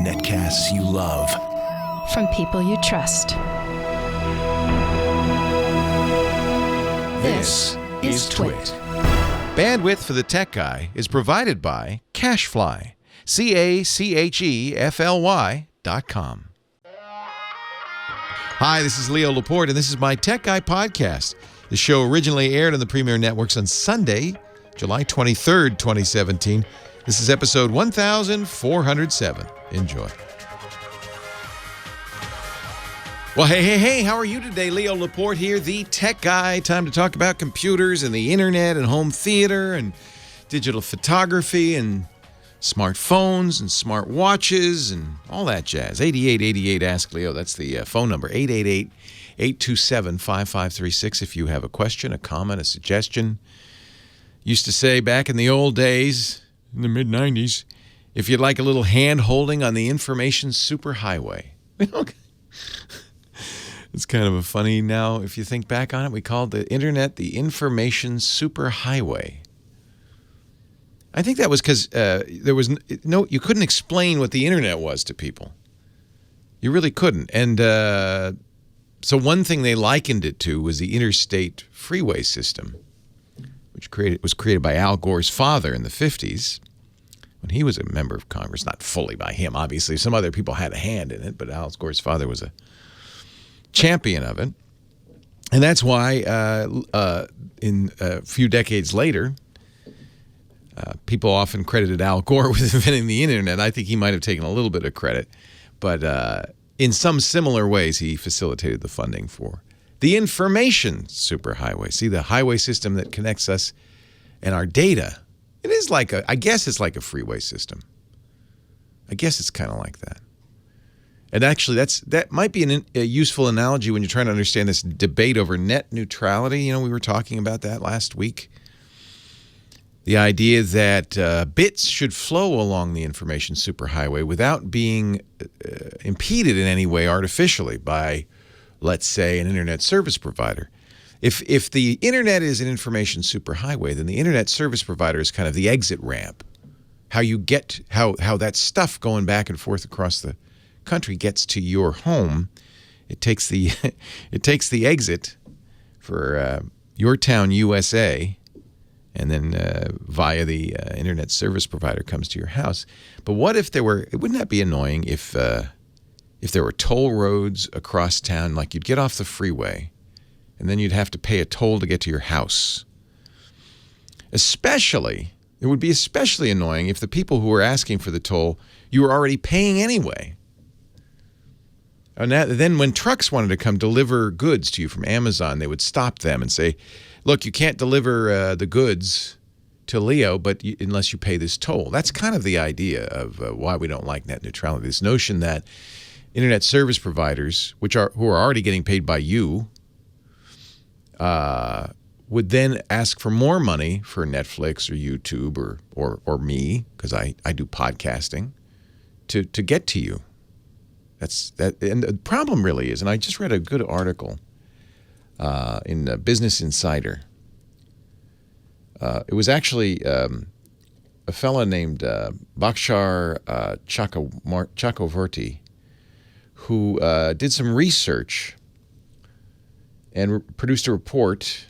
Netcasts you love. From people you trust. This is Twit. Bandwidth for the Tech Guy is provided by CacheFly. CacheFly.com. Hi, this is Leo Laporte, and this is my Tech Guy podcast. The show originally aired on the Premier Networks on Sunday, July 23rd, 2017. This is episode 1407. Enjoy. Well, hey, how are you today? Leo Laporte here, the Tech Guy. Time to talk about computers and the internet and home theater and digital photography and smartphones and smart watches and all that jazz. 8888 Ask Leo. That's the phone number. 888-827-5536 if you have a question, a comment, a suggestion. Used to say back in the old days, in the mid-90s, if you'd like a little hand-holding on the information superhighway. It's kind of a funny now, if you think back on it, we called the internet the information superhighway. I think that was because there was you couldn't explain what the internet was to people. You really couldn't. And so one thing they likened it to was the interstate freeway system, which was created by Al Gore's father in the 50s when he was a member of Congress. Not fully by him, obviously. Some other people had a hand in it, but Al Gore's father was a champion of it. And that's why in a few decades later, people often credited Al Gore with inventing the internet. I think he might have taken a little bit of credit, but in some similar ways, he facilitated the funding for the information superhighway. See, the highway system that connects us and our data. It is like I guess it's like a freeway system. I guess it's kind of like that. And actually, that might be a useful analogy when you're trying to understand this debate over net neutrality. You know, we were talking about that last week. The idea that bits should flow along the information superhighway without being impeded in any way artificially by, let's say, an internet service provider. If the internet is an information superhighway, then the internet service provider is kind of the exit ramp. How you get how that stuff going back and forth across the country gets to your home. It takes the exit for your town, USA. And then via the internet service provider comes to your house. But what if wouldn't that be annoying if there were toll roads across town, like you'd get off the freeway, and then you'd have to pay a toll to get to your house? It would be especially annoying if the people who were asking for the toll, you were already paying anyway. And then when trucks wanted to come deliver goods to you from Amazon, they would stop them and say, look, you can't deliver the goods to Leo, but unless you pay this toll. That's kind of the idea of why we don't like net neutrality. This notion that internet service providers, who are already getting paid by you, would then ask for more money for Netflix or YouTube or me, because I do podcasting, to get to you. And the problem really is, and I just read a good article in Business Insider. It was actually a fella named Bakshar Chakravorty who did some research and produced a report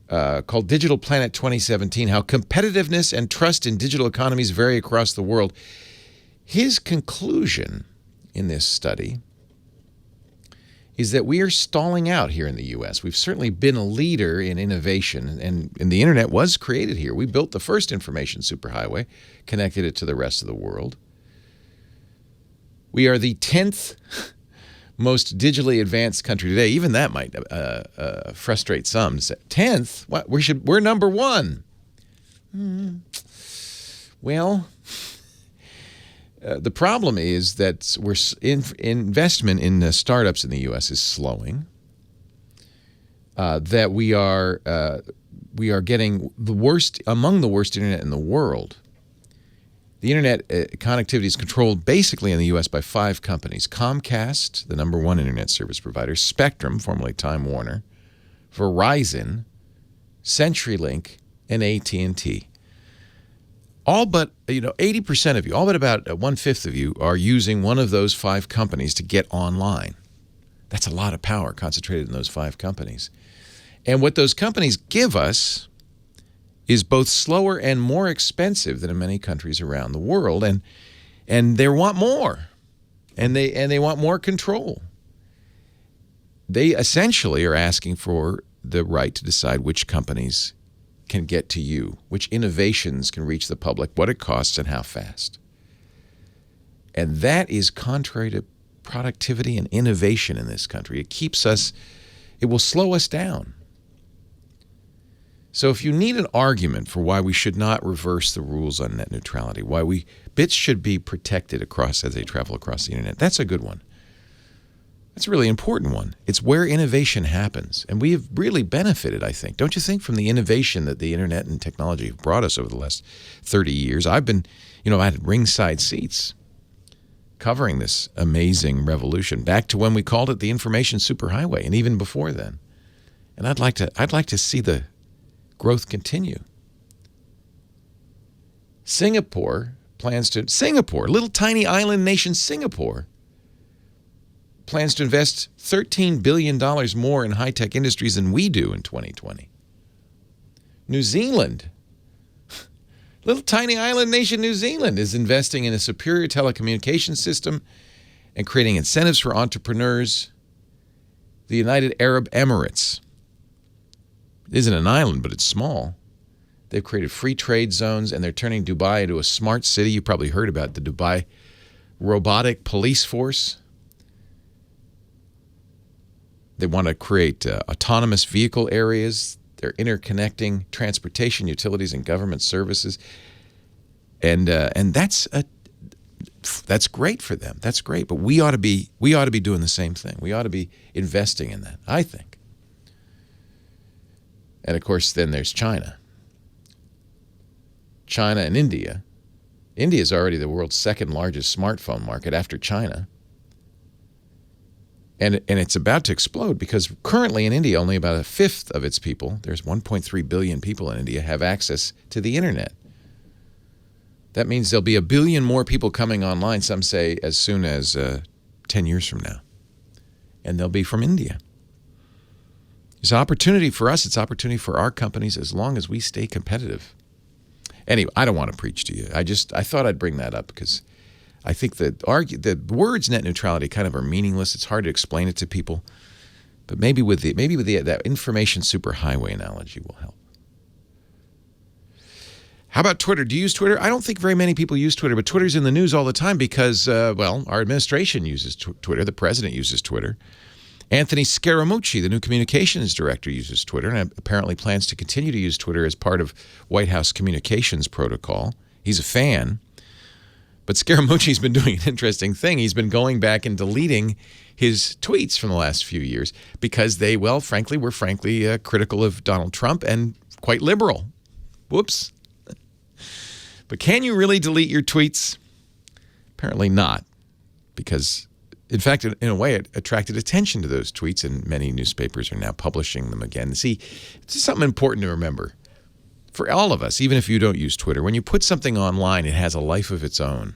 called Digital Planet 2017, How Competitiveness and Trust in Digital Economies Vary Across the World. His conclusion in this study is that we are stalling out here in the U.S. We've certainly been a leader in innovation, and the internet was created here. We built the first information superhighway, connected it to the rest of the world. We are the 10th most digitally advanced country today. Even that might frustrate some. 10th? What? We're number one. Well, the problem is that investment in startups in the U.S. is slowing. That we are getting among the worst internet in the world. The internet connectivity is controlled basically in the U.S. by 5 companies: Comcast, the number 1 internet service provider; Spectrum, formerly Time Warner; Verizon; CenturyLink; and AT&T. all but 80% of you, all but about 1/5 of you are using one of those 5 companies to get online. That's a lot of power concentrated in those 5 companies. And what those companies give us is both slower and more expensive than in many countries around the world, and they want more, and they want more control. They essentially are asking for the right to decide which companies can get to you, which innovations can reach the public, what it costs, and how fast. And that is contrary to productivity and innovation in this country. It will slow us down. So if you need an argument for why we should not reverse the rules on net neutrality, why bits should be protected as they travel across the internet, that's a good one. That's a really important one. It's where innovation happens. And we have really benefited, I think. Don't you think, from the innovation that the internet and technology have brought us over the last 30 years? I had ringside seats covering this amazing revolution back to when we called it the information superhighway, and even before then. And I'd like to see the growth continue. Singapore, little tiny island nation Singapore, plans to invest $13 billion more in high-tech industries than we do in 2020. New Zealand, little tiny island nation New Zealand, is investing in a superior telecommunications system and creating incentives for entrepreneurs. The United Arab Emirates, it isn't an island, but it's small. They've created free trade zones, and they're turning Dubai into a smart city. You probably heard about the Dubai robotic police force. They want to create autonomous vehicle areas. They're interconnecting transportation, utilities, and government services. And that's great for them. That's great. But we ought to be doing the same thing. We ought to be investing in that, I think. And of course, then there's China. China and India. India is already the world's second largest smartphone market after China. And it's about to explode because currently in India, only about 1/5 of its people, there's 1.3 billion people in India, have access to the internet. That means there'll be 1 billion more people coming online, some say as soon as 10 years from now. And they'll be from India. It's an opportunity for us. It's an opportunity for our companies as long as we stay competitive. Anyway, I don't want to preach to you. I thought I'd bring that up because I think the words net neutrality kind of are meaningless. It's hard to explain it to people. But maybe with that information superhighway analogy will help. How about Twitter? Do you use Twitter? I don't think very many people use Twitter, but Twitter's in the news all the time because, our administration uses Twitter. The president uses Twitter. Anthony Scaramucci, the new communications director, uses Twitter and apparently plans to continue to use Twitter as part of White House communications protocol. He's a fan. But Scaramucci's been doing an interesting thing. He's been going back and deleting his tweets from the last few years because they, were critical of Donald Trump and quite liberal. Whoops. But can you really delete your tweets? Apparently not, because, in fact, in a way, it attracted attention to those tweets, and many newspapers are now publishing them again. See, it's something important to remember. For all of us, even if you don't use Twitter, when you put something online, it has a life of its own.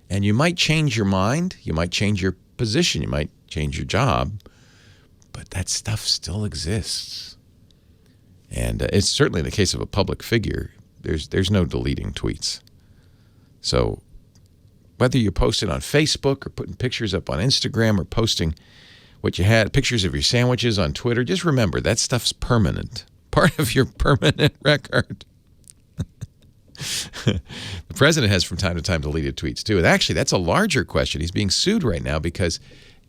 And you might change your mind, you might change your position, you might change your job, but that stuff still exists. And it's certainly in the case of a public figure, there's no deleting tweets. So whether you post it on Facebook or putting pictures up on Instagram or posting what you had, pictures of your sandwiches on Twitter, just remember that stuff's permanent. Part of your permanent record. The president has from time to time deleted tweets too. And actually, that's a larger question. He's being sued right now because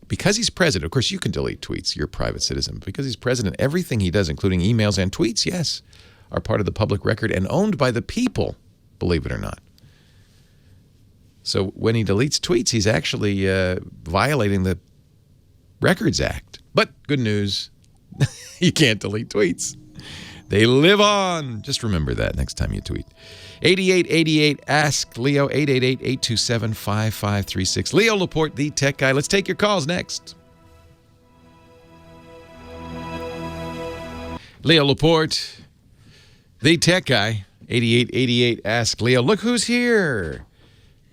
he's president. Of course, you can delete tweets. You're a private citizen. Because he's president, everything he does, including emails and tweets, yes, are part of the public record and owned by the people, believe it or not. So when he deletes tweets, he's actually violating the Records Act. But good news, you can't delete tweets. They live on. Just remember that next time you tweet. 8888 Ask Leo, 888-827-5536. Leo Laporte, the tech guy. Let's take your calls next. Leo Laporte, the tech guy. 8888 Ask Leo. Look who's here.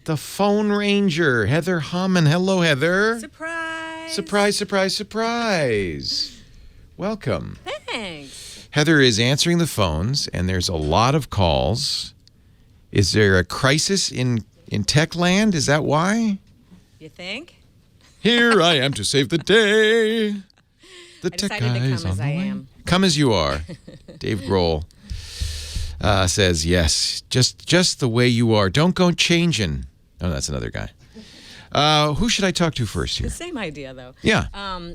The phone ranger, Heather Hammond. Hello, Heather. Surprise. Surprise, surprise, surprise. Welcome. Thanks. Heather is answering the phones, and there's a lot of calls. Is there a crisis in tech land? Is that why? You think? Here I am to save the day. The I tech decided to guy is come on as the I way. am. Come as you are. Dave Grohl says, yes, just the way you are. Don't go changing. Oh, that's another guy. Who should I talk to first The here? same idea, though. Yeah.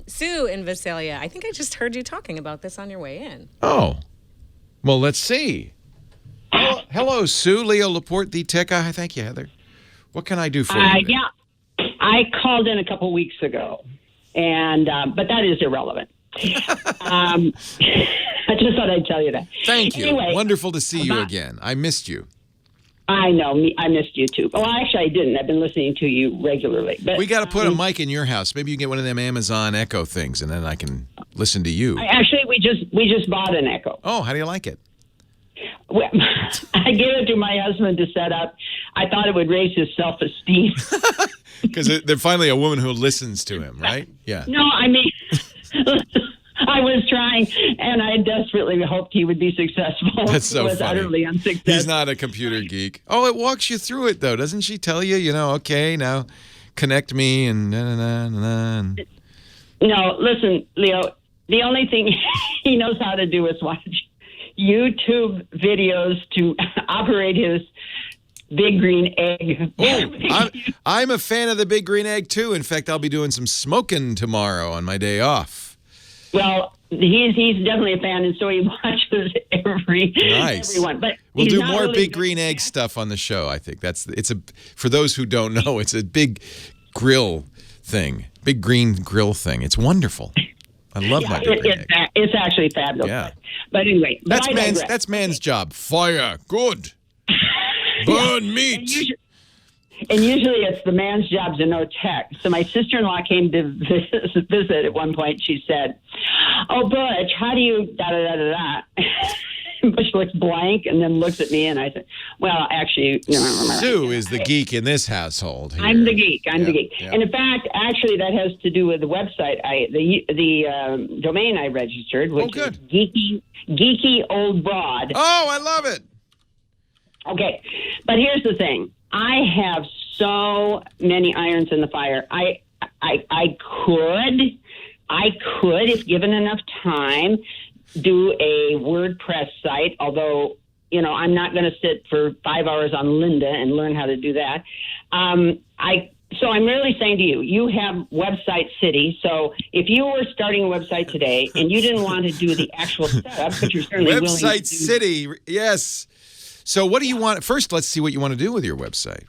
Sue in Visalia. I think I just heard you talking about this on your way in. Oh. Well, let's see. Hello, Sue. Leo Laporte, the tech guy. Thank you, Heather. What can I do for you? Yeah, I called in a couple weeks ago, and but that is irrelevant. I just thought I'd tell you that. Thank you. Anyway, Wonderful to see you again. I missed you. I know. I missed you too. Well, actually, I didn't. I've been listening to you regularly. But We got to put a mic in your house. Maybe you can get one of them Amazon Echo things, and then I can listen to you. actually, we just bought an Echo. Oh, how do you like it? Well, I gave it to my husband to set up. I thought it would raise his self-esteem. Because they're finally a woman who listens to him, right? Yeah. No, I mean, I was trying, and I desperately hoped he would be successful. That's so He was funny. utterly unsuccessful. He's not a computer geek. Oh, it walks you through it, though. Doesn't she tell you, okay, now connect me and na-na-na-na-na. No, listen, Leo, the only thing he knows how to do is watch YouTube videos to operate his big green egg. Oh, I'm a fan of the Big Green Egg, too. In fact, I'll be doing some smoking tomorrow on my day off. Well, he's definitely a fan, and so he watches everyone. But We'll he's do not more really Big good Green at Egg that. stuff on the show, I think. For those who don't know, it's a big grill thing. Big green grill thing. It's wonderful. I love my Big Green Egg. It's actually fabulous. Yeah. But anyway, That's man's job. Fire. Good. Burn meat. And usually it's the man's job to know tech. So my sister-in-law came to visit at one point. She said, "Oh, Butch, how do you da-da-da-da-da?" Butch looks blank and then looks at me, and I said, "Well, actually..." Sue is the geek in this household. Here. I'm the geek. I'm the geek. Yeah. And in fact, actually, that has to do with the website. The domain I registered, which is geeky old broad. Oh, I love it. Okay, but here's the thing. I have so many irons in the fire. I could, if given enough time, do a WordPress site, although, I'm not going to sit for 5 hours on Lynda and learn how to do that. So I'm really saying to you, you have Website City. So if you were starting a website today and you didn't want to do the actual setup, but you're certainly willing to Website City, yes. So what do you want? First, let's see what you want to do with your website.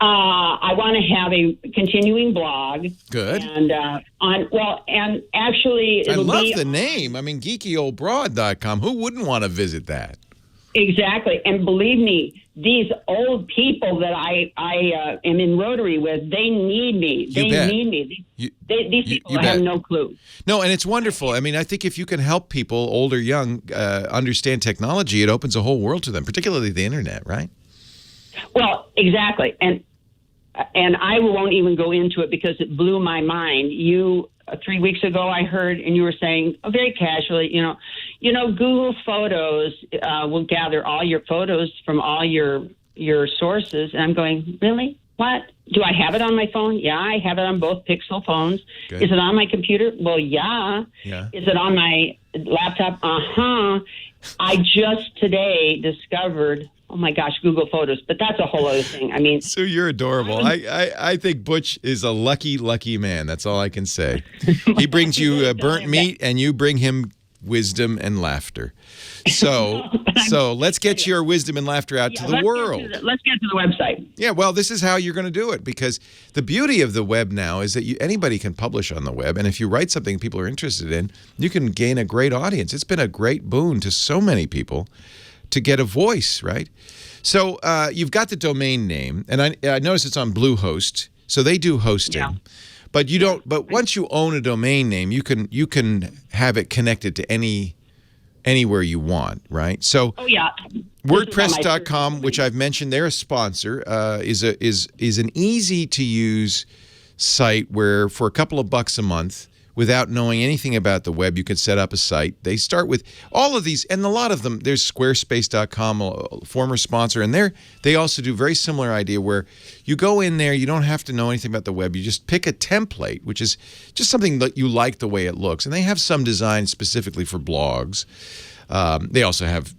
I want to have a continuing blog. Good. And and actually, I it'll love be the name. I mean, geekyoldbroad.com. Who wouldn't want to visit that? exactly. And believe me, these old people that I am in Rotary with, they need me. They need me. These people have no clue. No, and it's wonderful. I mean, I think if you can help people, old or young, understand technology, it opens a whole world to them, particularly the internet, right? Well, exactly. And I won't even go into it because it blew my mind. 3 weeks ago, I heard, and you were saying very casually, Google Photos will gather all your photos from all your sources. And I'm going, really? What? Do I have it on my phone? Yeah, I have it on both Pixel phones. Good. Is it on my computer? Well, yeah. Is it on my laptop? Uh-huh. I just today discovered, oh my gosh, Google Photos, but that's a whole other thing. I mean, Sue, you're adorable. I think Butch is a lucky, lucky man. That's all I can say. He brings you burnt meat, and you bring him wisdom and laughter. So let's get your wisdom and laughter out to the world. Let's get to the website. Yeah, well, this is how you're going to do it, because the beauty of the web now is that anybody can publish on the web, and if you write something people are interested in, you can gain a great audience. It's been a great boon to so many people to get a voice, right? So you've got the domain name, and I notice it's on Bluehost, so they do hosting. Yeah. But you don't. But once you own a domain name, you can have it connected to any anywhere you want, right? So Oh yeah. WordPress.com, which I've mentioned, they're a sponsor, is an easy to use site where for a couple of bucks a month, without knowing anything about the web, you can set up a site. They start with all of these, and a lot of them. There's Squarespace.com, a former sponsor, and they also do very similar idea where you go in there, you don't have to know anything about the web. You just pick a template, which is just something that you like the way it looks, and they have some design specifically for blogs. They also have,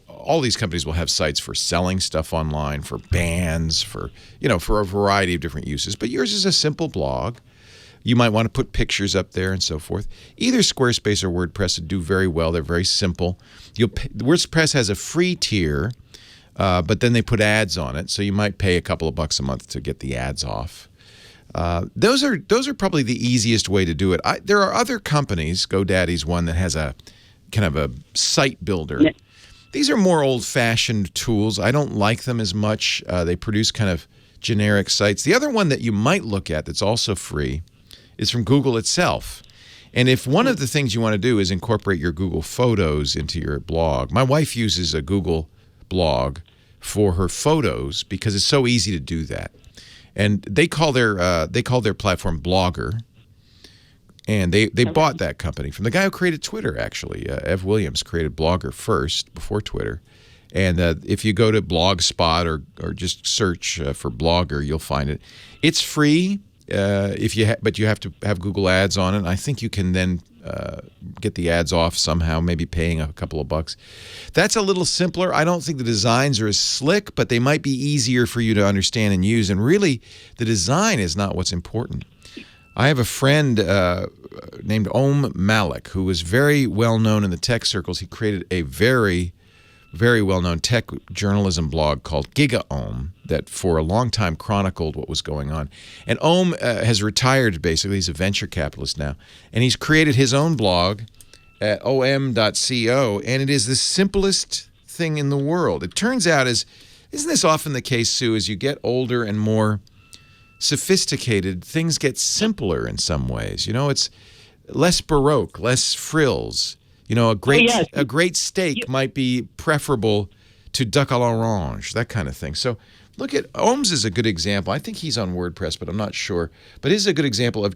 all these companies will have sites for selling stuff online, for bands, for a variety of different uses. But yours is a simple blog. You might want to put pictures up there and so forth. Either Squarespace or WordPress do very well. They're very simple. WordPress has a free tier, but then they put ads on it, so you might pay a couple of bucks a month to get the ads off. Those are probably the easiest way to do it. There are other companies. GoDaddy's one that has a kind of a site builder. Yeah. These are more old-fashioned tools. I don't like them as much. They produce kind of generic sites. The other one that you might look at that's also free is from Google itself. And if one of the things you want to do is incorporate your Google Photos into your blog, my wife uses a Google blog for her photos because it's so easy to do that. And they call their platform Blogger. And they bought that company from the guy who created Twitter, actually. Ev Williams created Blogger first, before Twitter. And if you go to Blogspot or just search for Blogger, you'll find it. It's free, but you have to have Google Ads on it. I think you can then get the ads off somehow, maybe paying a couple of bucks. That's a little simpler. I don't think the designs are as slick, but they might be easier for you to understand and use. And really, the design is not what's important. I have a friend named Om Malik who was very well known in the tech circles. He created a very, very well-known tech journalism blog called GigaOM that for a long time chronicled what was going on. And Om has retired, basically. He's a venture capitalist now. And he's created his own blog at om.co, and it is the simplest thing in the world. It turns out, isn't this often the case, Sue, as you get older and more sophisticated, things get simpler in some ways. It's less Baroque, less frills. A great steak might be preferable to duck à l'orange, that kind of thing. So look at Ohms is a good example. I think he's on WordPress, but I'm not sure. But it's a good example of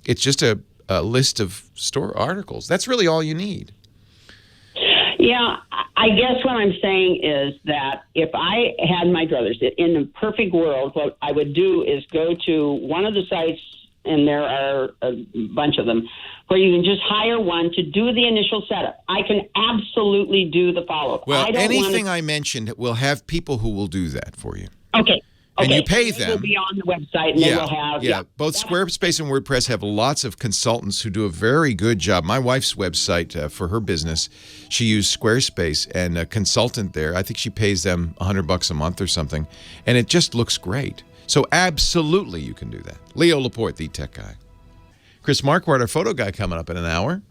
it's just a list of store articles. That's really all you need. Yeah, I guess what I'm saying is that if I had my druthers, in the perfect world, what I would do is go to one of the sites, and there are a bunch of them, where you can just hire one to do the initial setup. I can absolutely do the follow-up. Well, anything I mentioned will have people who will do that for you. Okay. And you pay them. They'll be on the website, and they will have... Yeah, both Squarespace and WordPress have lots of consultants who do a very good job. My wife's website for her business, she used Squarespace, and a consultant there, I think she pays them $100 a month or something, and it just looks great. So absolutely you can do that. Leo Laporte, the tech guy. Chris Marquardt, our photo guy, coming up in an hour.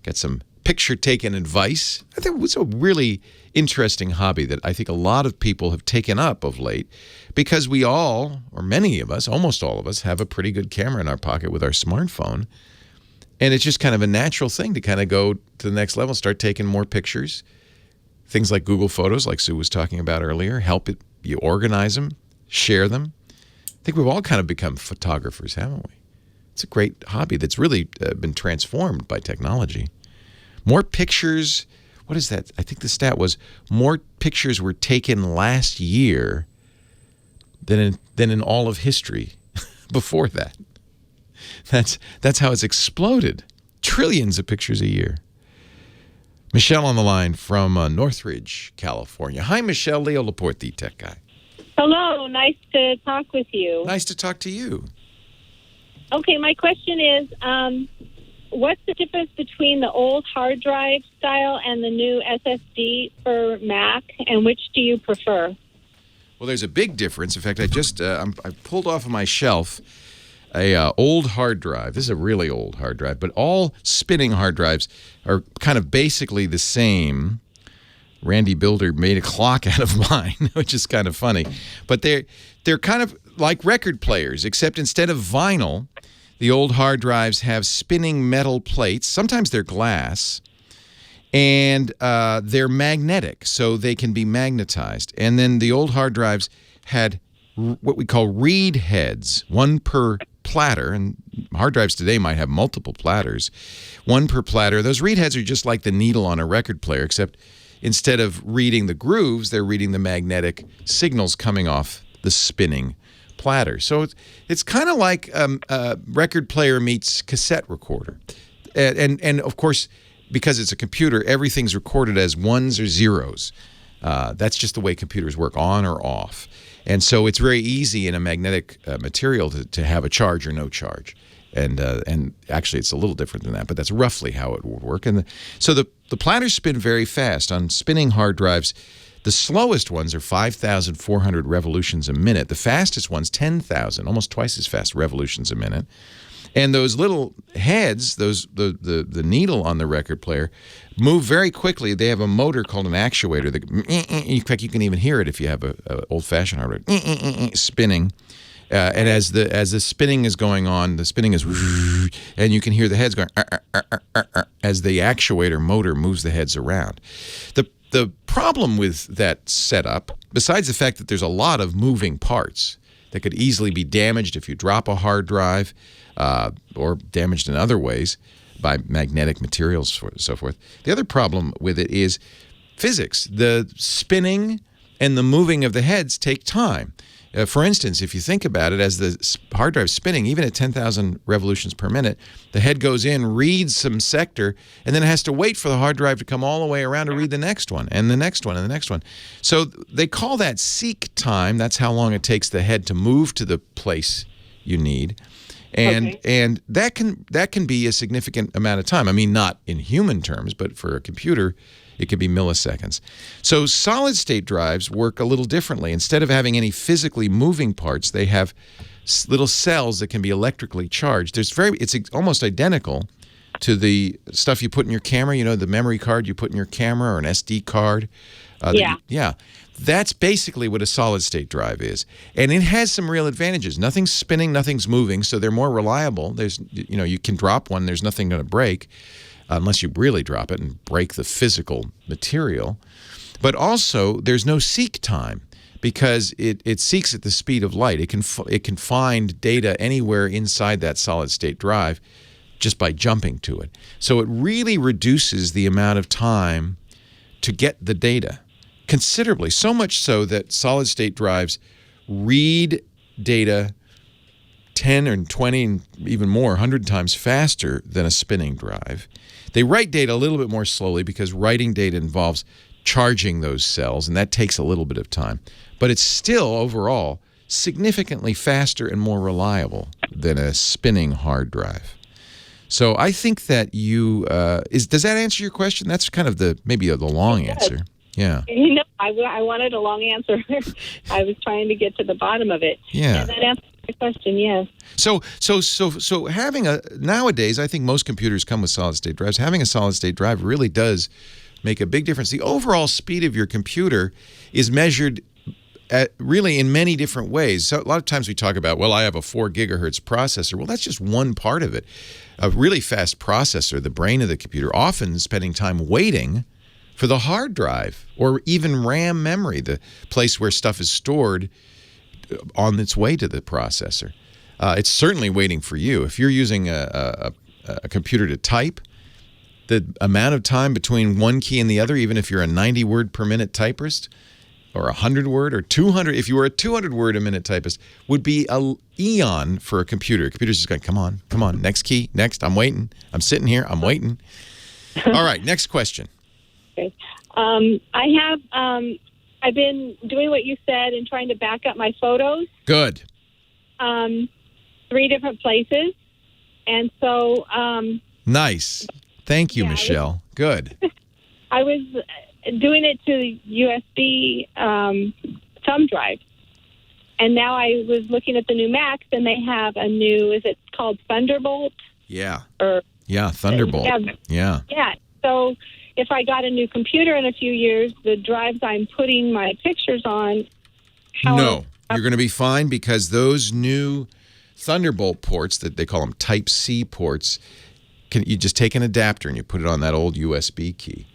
Got some picture-taking advice. I think it's a really interesting hobby that I think a lot of people have taken up of late because we all, or many of us, almost all of us, have a pretty good camera in our pocket with our smartphone. And it's just kind of a natural thing to kind of go to the next level, start taking more pictures. Things like Google Photos, like Sue was talking about earlier, help you organize them, share them. I think we've all kind of become photographers, haven't we? It's a great hobby that's really been transformed by technology. More pictures, what is that? I think the stat was more pictures were taken last year than in all of history before that. That's how it's exploded. Trillions of pictures a year. Michelle on the line from Northridge, California. Hi, Michelle. Leo Laporte, the tech guy. Hello. Nice to talk with you. Nice to talk to you. Okay, my question is, what's the difference between the old hard drive style and the new SSD for Mac, and which do you prefer? Well, there's a big difference. In fact, I pulled off of my shelf a old hard drive. This is a really old hard drive, but all spinning hard drives are kind of basically the same. Randy Builder made a clock out of mine, which is kind of funny. But they're kind of like record players, except instead of vinyl, the old hard drives have spinning metal plates. Sometimes they're glass. And they're magnetic, so they can be magnetized. And then the old hard drives had what we call read heads, one per platter. And hard drives today might have multiple platters, one per platter. Those read heads are just like the needle on a record player, except instead of reading the grooves, they're reading the magnetic signals coming off the spinning platter. So it's kind of like a record player meets cassette recorder. And of course, because it's a computer, everything's recorded as ones or zeros. That's just the way computers work, on or off. And so it's very easy in a magnetic material to have a charge or no charge. And actually, it's a little different than that, but that's roughly how it would work. And so the platters spin very fast. On spinning hard drives, the slowest ones are 5,400 revolutions a minute. The fastest ones, 10,000, almost twice as fast revolutions a minute. And those little heads, the needle on the record player, move very quickly. They have a motor called an actuator. In fact, you can even hear it if you have an old-fashioned hard drive, spinning. And as the spinning is going on, the spinning is, and you can hear the heads going as the actuator motor moves the heads around. The problem with that setup, besides the fact that there's a lot of moving parts that could easily be damaged if you drop a hard drive, or damaged in other ways by magnetic materials and so forth. The other problem with it is physics. The spinning and the moving of the heads take time. For instance, if you think about it, as the hard drive's spinning, even at 10,000 revolutions per minute, the head goes in, reads some sector, and then it has to wait for the hard drive to come all the way around to read the next one, and the next one, and the next one. So they call that seek time. That's how long it takes the head to move to the place you need. And that can be a significant amount of time. I mean, not in human terms, but for a computer, it could be milliseconds. So solid-state drives work a little differently. Instead of having any physically moving parts, they have little cells that can be electrically charged. It's almost identical to the stuff you put in your camera. You know, the memory card you put in your camera, or an SD card. Yeah. That's basically what a solid-state drive is. And it has some real advantages. Nothing's spinning, nothing's moving, so they're more reliable. You can drop one, there's nothing going to break, unless you really drop it and break the physical material. But also, there's no seek time, because it seeks at the speed of light. It can find data anywhere inside that solid-state drive just by jumping to it. So it really reduces the amount of time to get the data considerably, so much so that solid-state drives read data 10 and 20 and even more, 100 times faster than a spinning drive. They write data a little bit more slowly, because writing data involves charging those cells, and that takes a little bit of time. But it's still, overall, significantly faster and more reliable than a spinning hard drive. So I think that does that answer your question? That's kind of maybe the long answer. Yeah. I wanted a long answer. I was trying to get to the bottom of it. Yeah. And that answers my question, yes. So having nowadays, I think most computers come with solid-state drives. Having a solid-state drive really does make a big difference. The overall speed of your computer is measured really in many different ways. So a lot of times we talk about, well, I have a 4 gigahertz processor. Well, that's just one part of it. A really fast processor, the brain of the computer, often spending time waiting for the hard drive, or even RAM memory, the place where stuff is stored on its way to the processor. It's certainly waiting for you. If you're using a computer to type, the amount of time between one key and the other, even if you're a 90-word per minute typist, or 100-word, or 200, if you were a 200-word a minute typist, would be an eon for a computer. A computer's just going, come on, next key, next, I'm waiting. I'm sitting here, I'm waiting. All right, next question. Okay. I've been doing what you said and trying to back up my photos. Good. 3 different places. And so... nice. Thank you, Michelle. Good. I was doing it to USB thumb drive. And now I was looking at the new Macs, and they have a new, is it called Thunderbolt? Yeah. Yeah, Thunderbolt. Yeah. Yeah. So if I got a new computer in a few years, the drives I'm putting my pictures on... No, you're going to be fine, because those new Thunderbolt ports, that they call them Type-C ports, you just take an adapter and you put it on that old USB key.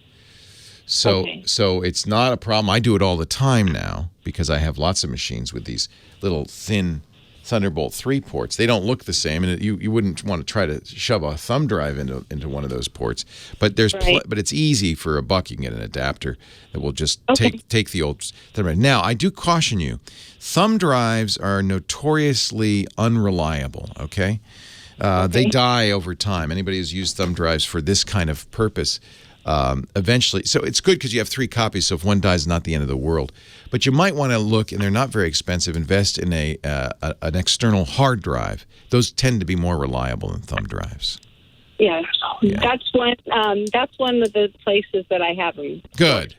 So Okay. so it's not a problem. I do it all the time now because I have lots of machines with these little thin Thunderbolt 3 ports. They don't look the same, and you wouldn't want to try to shove a thumb drive into one of those ports. But Right. but it's easy for a buck. You can get an adapter that will just Okay. take the old thumb drive. Now, I do caution you, thumb drives are notoriously unreliable, okay? They die over time. Anybody who's used thumb drives for this kind of purpose, eventually. So it's good because you have 3 copies, so if one dies, it's not the end of the world. But you might want to look, and they're not very expensive, invest in an external hard drive. Those tend to be more reliable than thumb drives. Yeah. Yeah. That's one of the places that I have them. Good.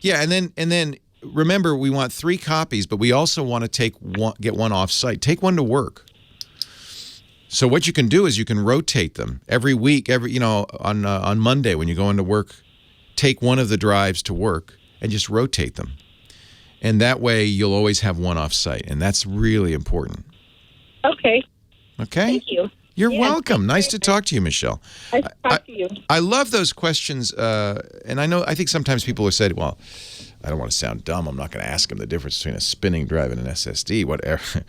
Yeah, and then remember, we want 3 copies, but we also want to get one off site. Take one to work. So what you can do is you can rotate them every week. On Monday when you go into work, take one of the drives to work and just rotate them, and that way you'll always have one off site, and that's really important. Okay. Okay. Thank you. You're Yeah, welcome. Nice to talk to you, Michelle. Nice to talk to you. I love those questions, and I think sometimes people have said, well, I don't want to sound dumb. I'm not going to ask them the difference between a spinning drive and an SSD, whatever.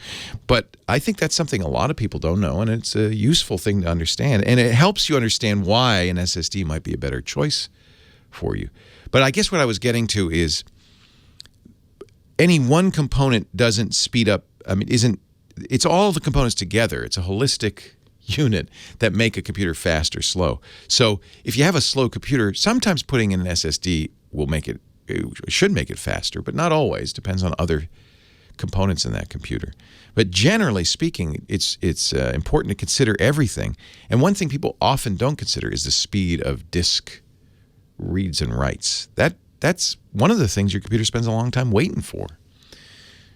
But I think that's something a lot of people don't know, and it's a useful thing to understand. And it helps you understand why an SSD might be a better choice for you. But I guess what I was getting to is any one component doesn't speed up. It's all the components together. It's a holistic unit that make a computer fast or slow. So if you have a slow computer, sometimes putting in an SSD should make it faster, but not always. Depends on other components in that computer. But generally speaking, it's important to consider everything. And one thing people often don't consider is the speed of disk reads and writes. That's one of the things your computer spends a long time waiting for.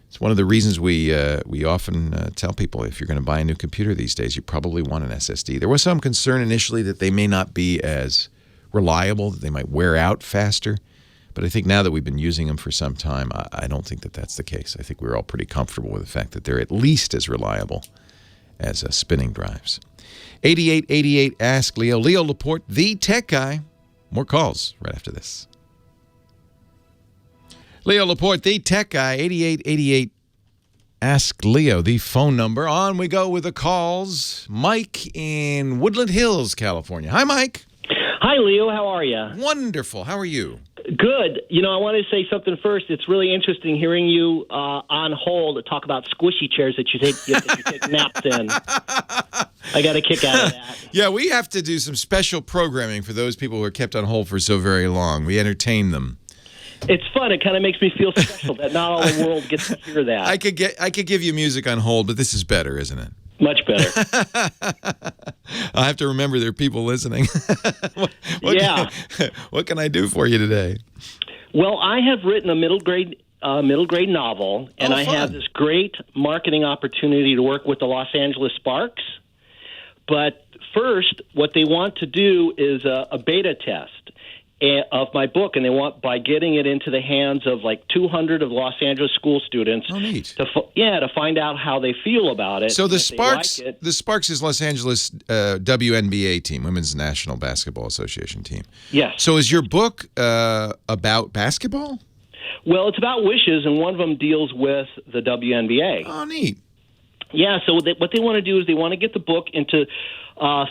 It's one of the reasons we often tell people if you're going to buy a new computer these days, you probably want an SSD. There was some concern initially that they may not be as reliable, that they might wear out faster. But I think now that we've been using them for some time, I don't think that that's the case. I think we're all pretty comfortable with the fact that they're at least as reliable as spinning drives. 8888 Ask Leo. Leo Laporte, the tech guy. More calls right after this. Leo Laporte, the tech guy, 8888 Ask Leo, the phone number. On we go with the calls. Mike in Woodland Hills, California. Hi, Mike. Hi, Leo. How are you? Wonderful. How are you? Good. I want to say something first. It's really interesting hearing you on hold talk about squishy chairs that you take naps in. I got a kick out of that. Yeah, we have to do some special programming for those people who are kept on hold for so very long. We entertain them. It's fun. It kind of makes me feel special that not all the world gets to hear that. I could give you music on hold, but this is better, isn't it? Much better. I have to remember there are people listening. What can I do for you today? Well, I have written a middle grade novel, and I have this great marketing opportunity to work with the Los Angeles Sparks. But first, what they want to do is a beta test of my book, and they want by getting it into the hands of like 200 of Los Angeles school students. Oh, neat. To find out how they feel about it. So the if they like Sparks, it. the Sparks is Los Angeles WNBA team, Women's National Basketball Association team. Yes. So is your book about basketball? Well, it's about wishes, and one of them deals with the WNBA. Oh, neat. Yeah. So what they want to do is they want to get the book into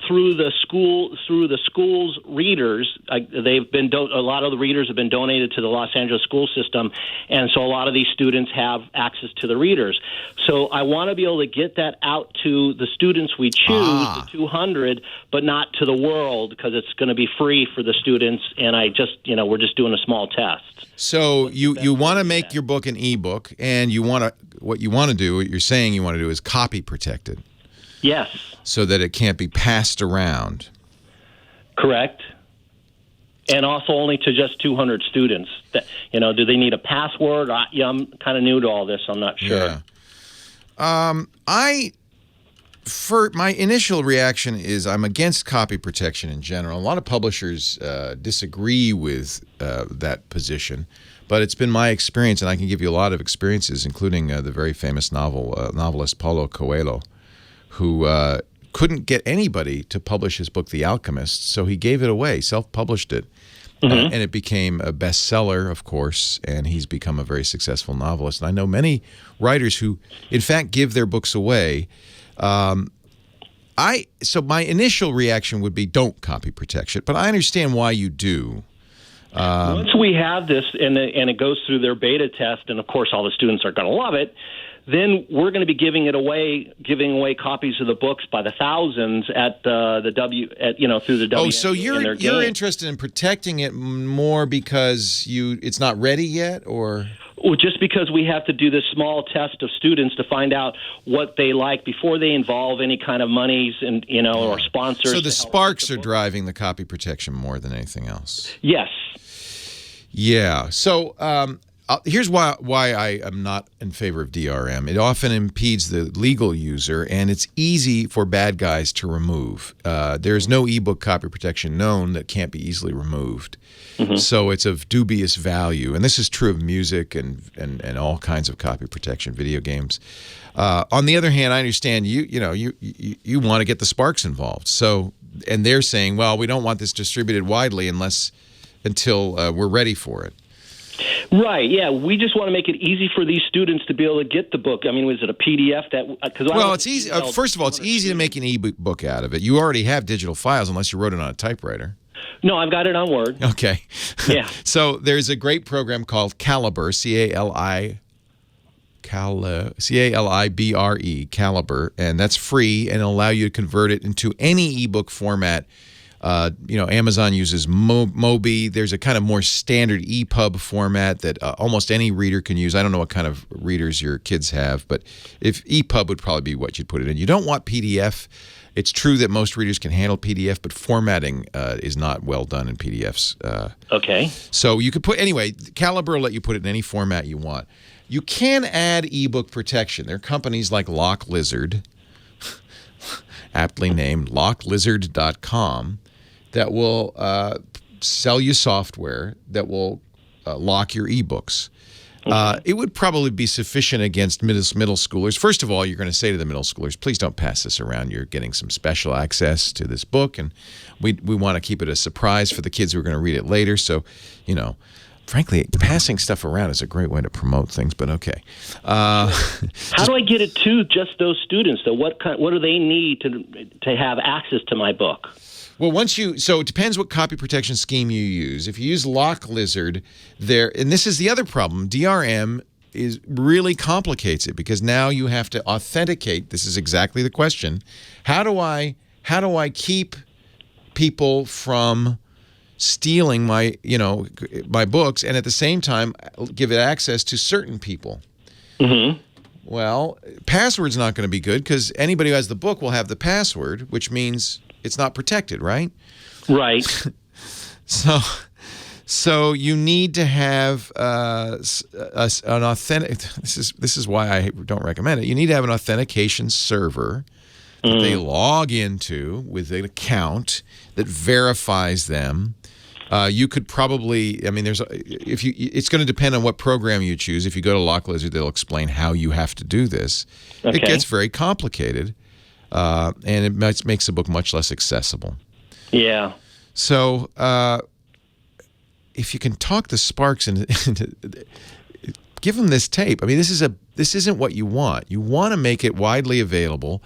through the school's readers. They've been a lot of the readers have been donated to the Los Angeles school system, and so a lot of these students have access to the readers. So I want to be able to get that out to the students we choose, the 200, but not to the world because it's going to be free for the students. And we're just doing a small test. So you want to make your book an ebook, and what you're saying you want to do is copy protected. Yes. So that it can't be passed around. Correct. And also only to just 200 students. Do they need a password? I'm kind of new to all this. I'm not sure. Yeah. My initial reaction is I'm against copy protection in general. A lot of publishers disagree with that position, but it's been my experience, and I can give you a lot of experiences, including the very famous novelist Paulo Coelho, who couldn't get anybody to publish his book, The Alchemist, so he gave it away, self-published it, and it became a bestseller, of course, and he's become a very successful novelist. And I know many writers who, in fact, give their books away. So my initial reaction would be don't copy protect it, but I understand why you do. Once we have this and it goes through their beta test, and of course all the students are going to love it, then we're going to be giving away copies of the books by the thousands at through the W. Oh, so you're interested in protecting it more because it's not ready yet, or? Well, just because we have to do this small test of students to find out what they like before they involve any kind of monies and or sponsors. So the sparks are driving the copy protection more than anything else. Yes. Yeah. So here's why I am not in favor of DRM. It often impedes the legal user, and it's easy for bad guys to remove. There's no ebook copy protection known that can't be easily removed. So it's of dubious value, and this is true of music and all kinds of copy protection, video games. On the other hand, I understand you want to get the sparks involved. So, and they're saying, well, we don't want this distributed widely until we're ready for it. Right. Yeah. We just want to make it easy for these students to be able to get the book. I mean, was it a PDF Well, it's easy. First of all, it's easy to make an ebook out of it. You already have digital files, unless you wrote it on a typewriter. No, I've got it on Word. Okay. Yeah. So there's a great program called Calibre, C-A-L-I-B-R-E, Calibre, and that's free, and it'll allow you to convert it into any ebook format. Amazon uses Mobi. There's a kind of more standard EPUB format that almost any reader can use. I don't know what kind of readers your kids have, but if EPUB would probably be what you'd put it in. You don't want PDF. It's true that most readers can handle PDF, but formatting is not well done in PDFs. Okay. So you could Calibre will let you put it in any format you want. You can add ebook protection. There are companies like Lock Lizard, aptly named locklizard.com, that will sell you software that will lock your ebooks. It would probably be sufficient against middle schoolers. First of all, you're going to say to the middle schoolers, please don't pass this around. You're getting some special access to this book, and we want to keep it a surprise for the kids who are going to read it later. So, frankly, passing stuff around is a great way to promote things, but okay. How do I get it to just those students, though? What do they need to have access to my book? Well, so it depends what copy protection scheme you use. If you use Lock Lizard, and this is the other problem, DRM really complicates it because now you have to authenticate. This is exactly the question. How do I keep people from stealing my books and at the same time give it access to certain people? Well, password's not going to be good because anybody who has the book will have the password, which means it's not protected, right? Right. So you need to have an authentic. This is why I don't recommend it. You need to have an authentication server that they log into with an account that verifies them. You could probably, it's going to depend on what program you choose. If you go to Lock Lizard, they'll explain how you have to do this. Okay. It gets very complicated, and it makes the book much less accessible. Yeah. So if you can talk the sparks into give them this tape. I mean, this isn't what you want. You want to make it widely available.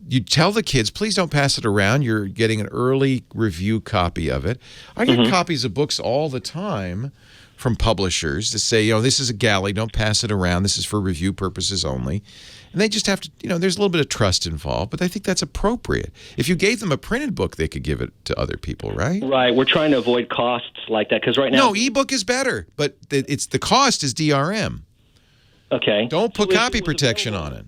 You tell the kids, please don't pass it around. You're getting an early review copy of it. I get copies of books all the time from publishers to say, this is a galley, don't pass it around. This is for review purposes only. And they just have to, there's a little bit of trust involved, but I think that's appropriate. If you gave them a printed book, they could give it to other people, right? Right. We're trying to avoid costs like that because right now... No, ebook is better, but the cost is DRM. Okay. Don't put copy protection on it.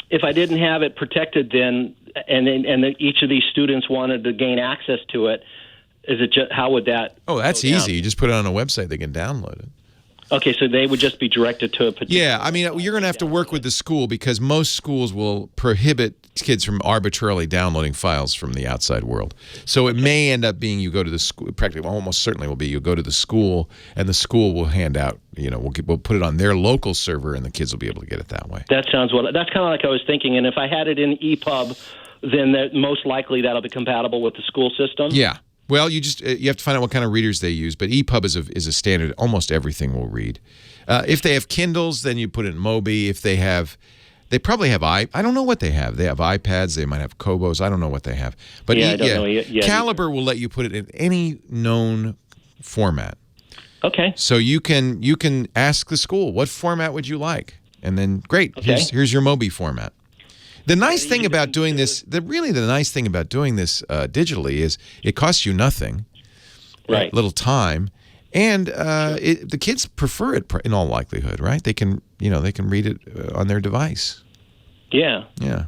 If I didn't have it protected then, and each of these students wanted to gain access to it, how would that? Oh, that's easy. You just put it on a website; they can download it. Okay, so they would just be directed to a particular... Yeah, I mean, you're going to have to work with the school because most schools will prohibit kids from arbitrarily downloading files from the outside world. So it may end up being you go to the school, practically almost certainly will be you go to the school and the school will hand out, we'll put it on their local server and the kids will be able to get it that way. That's kind of like I was thinking. And if I had it in EPUB, then most likely that'll be compatible with the school system? Yeah. Well, you have to find out what kind of readers they use, but EPUB is a standard. Almost everything will read. If they have Kindles, then you put it in Mobi. If they probably have I don't know what they have. They have iPads. They might have Kobos. I don't know what they have. But I don't know yet. Caliber will let you put it in any known format. Okay. So you can ask the school, what format would you like? And then great, Okay. here's your Mobi format. The nice thing about doing this, the nice thing about doing this digitally is it costs you nothing, Right. little time, and the kids prefer it in all likelihood, right? They can read it on their device. Yeah. Yeah.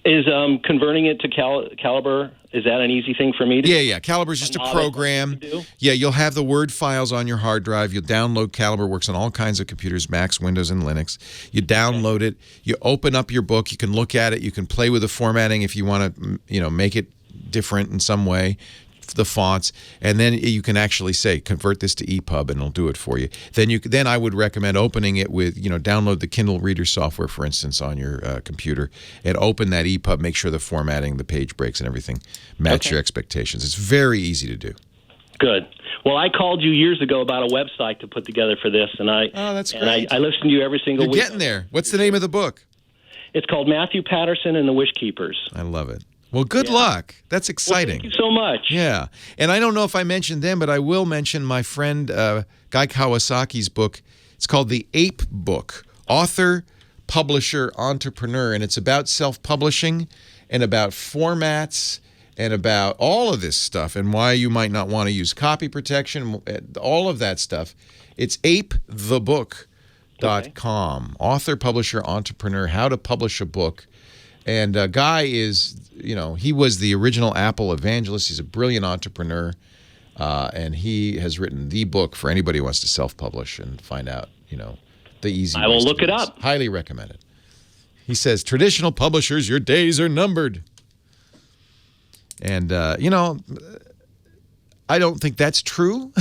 Is converting it to Caliber, is that an easy thing for me to do? Yeah. Caliber's just a program. To do? Yeah, you'll have the Word files on your hard drive. You'll download Caliber. Works on all kinds of computers, Macs, Windows, and Linux. You download it. You open up your book. You can look at it. You can play with the formatting if you want to, make it different in some way, the fonts, and then you can actually say convert this to EPUB, and it'll do it for you. Then I would recommend opening it with download the Kindle Reader software, for instance, on your computer, and open that EPUB. Make sure the formatting, the page breaks, and everything match your expectations. It's very easy to do. Good. Well, I called you years ago about a website to put together for this, and that's great. I listen to you every single week. You're getting there. What's the name of the book? It's called Matthew Patterson and the Wish Keepers. I love it. Well, good luck. That's exciting. Well, thank you so much. Yeah. And I don't know if I mentioned them, but I will mention my friend Guy Kawasaki's book. It's called The Ape Book, Author, Publisher, Entrepreneur. And it's about self-publishing and about formats and about all of this stuff and why you might not want to use copy protection, all of that stuff. It's apethebook.com. Author, publisher, entrepreneur, how to publish a book. And Guy is, he was the original Apple evangelist. He's a brilliant entrepreneur, and he has written the book for anybody who wants to self-publish and find out, the easy ways. I will to look do it this. up. Highly recommend it. He says, traditional publishers, your days are numbered. And, I don't think that's true.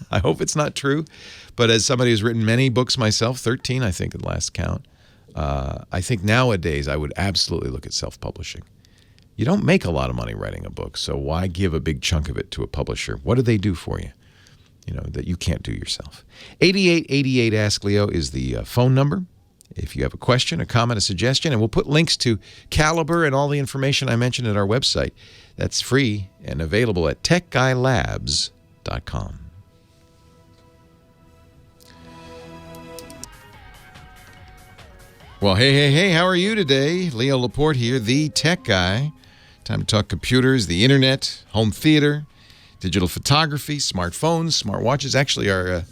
I hope it's not true. But as somebody who's written many books myself, 13, I think, at last count, I think nowadays I would absolutely look at self-publishing. You don't make a lot of money writing a book, so why give a big chunk of it to a publisher? What do they do for you, that you can't do yourself? 8888 Ask Leo is the phone number. If you have a question, a comment, a suggestion, and we'll put links to Caliber and all the information I mentioned at our website. That's free and available at techguylabs.com. Well, hey, how are you today? Leo Laporte here, the tech guy. Time to talk computers, the internet, home theater, digital photography, smartphones, smartwatches. Actually, our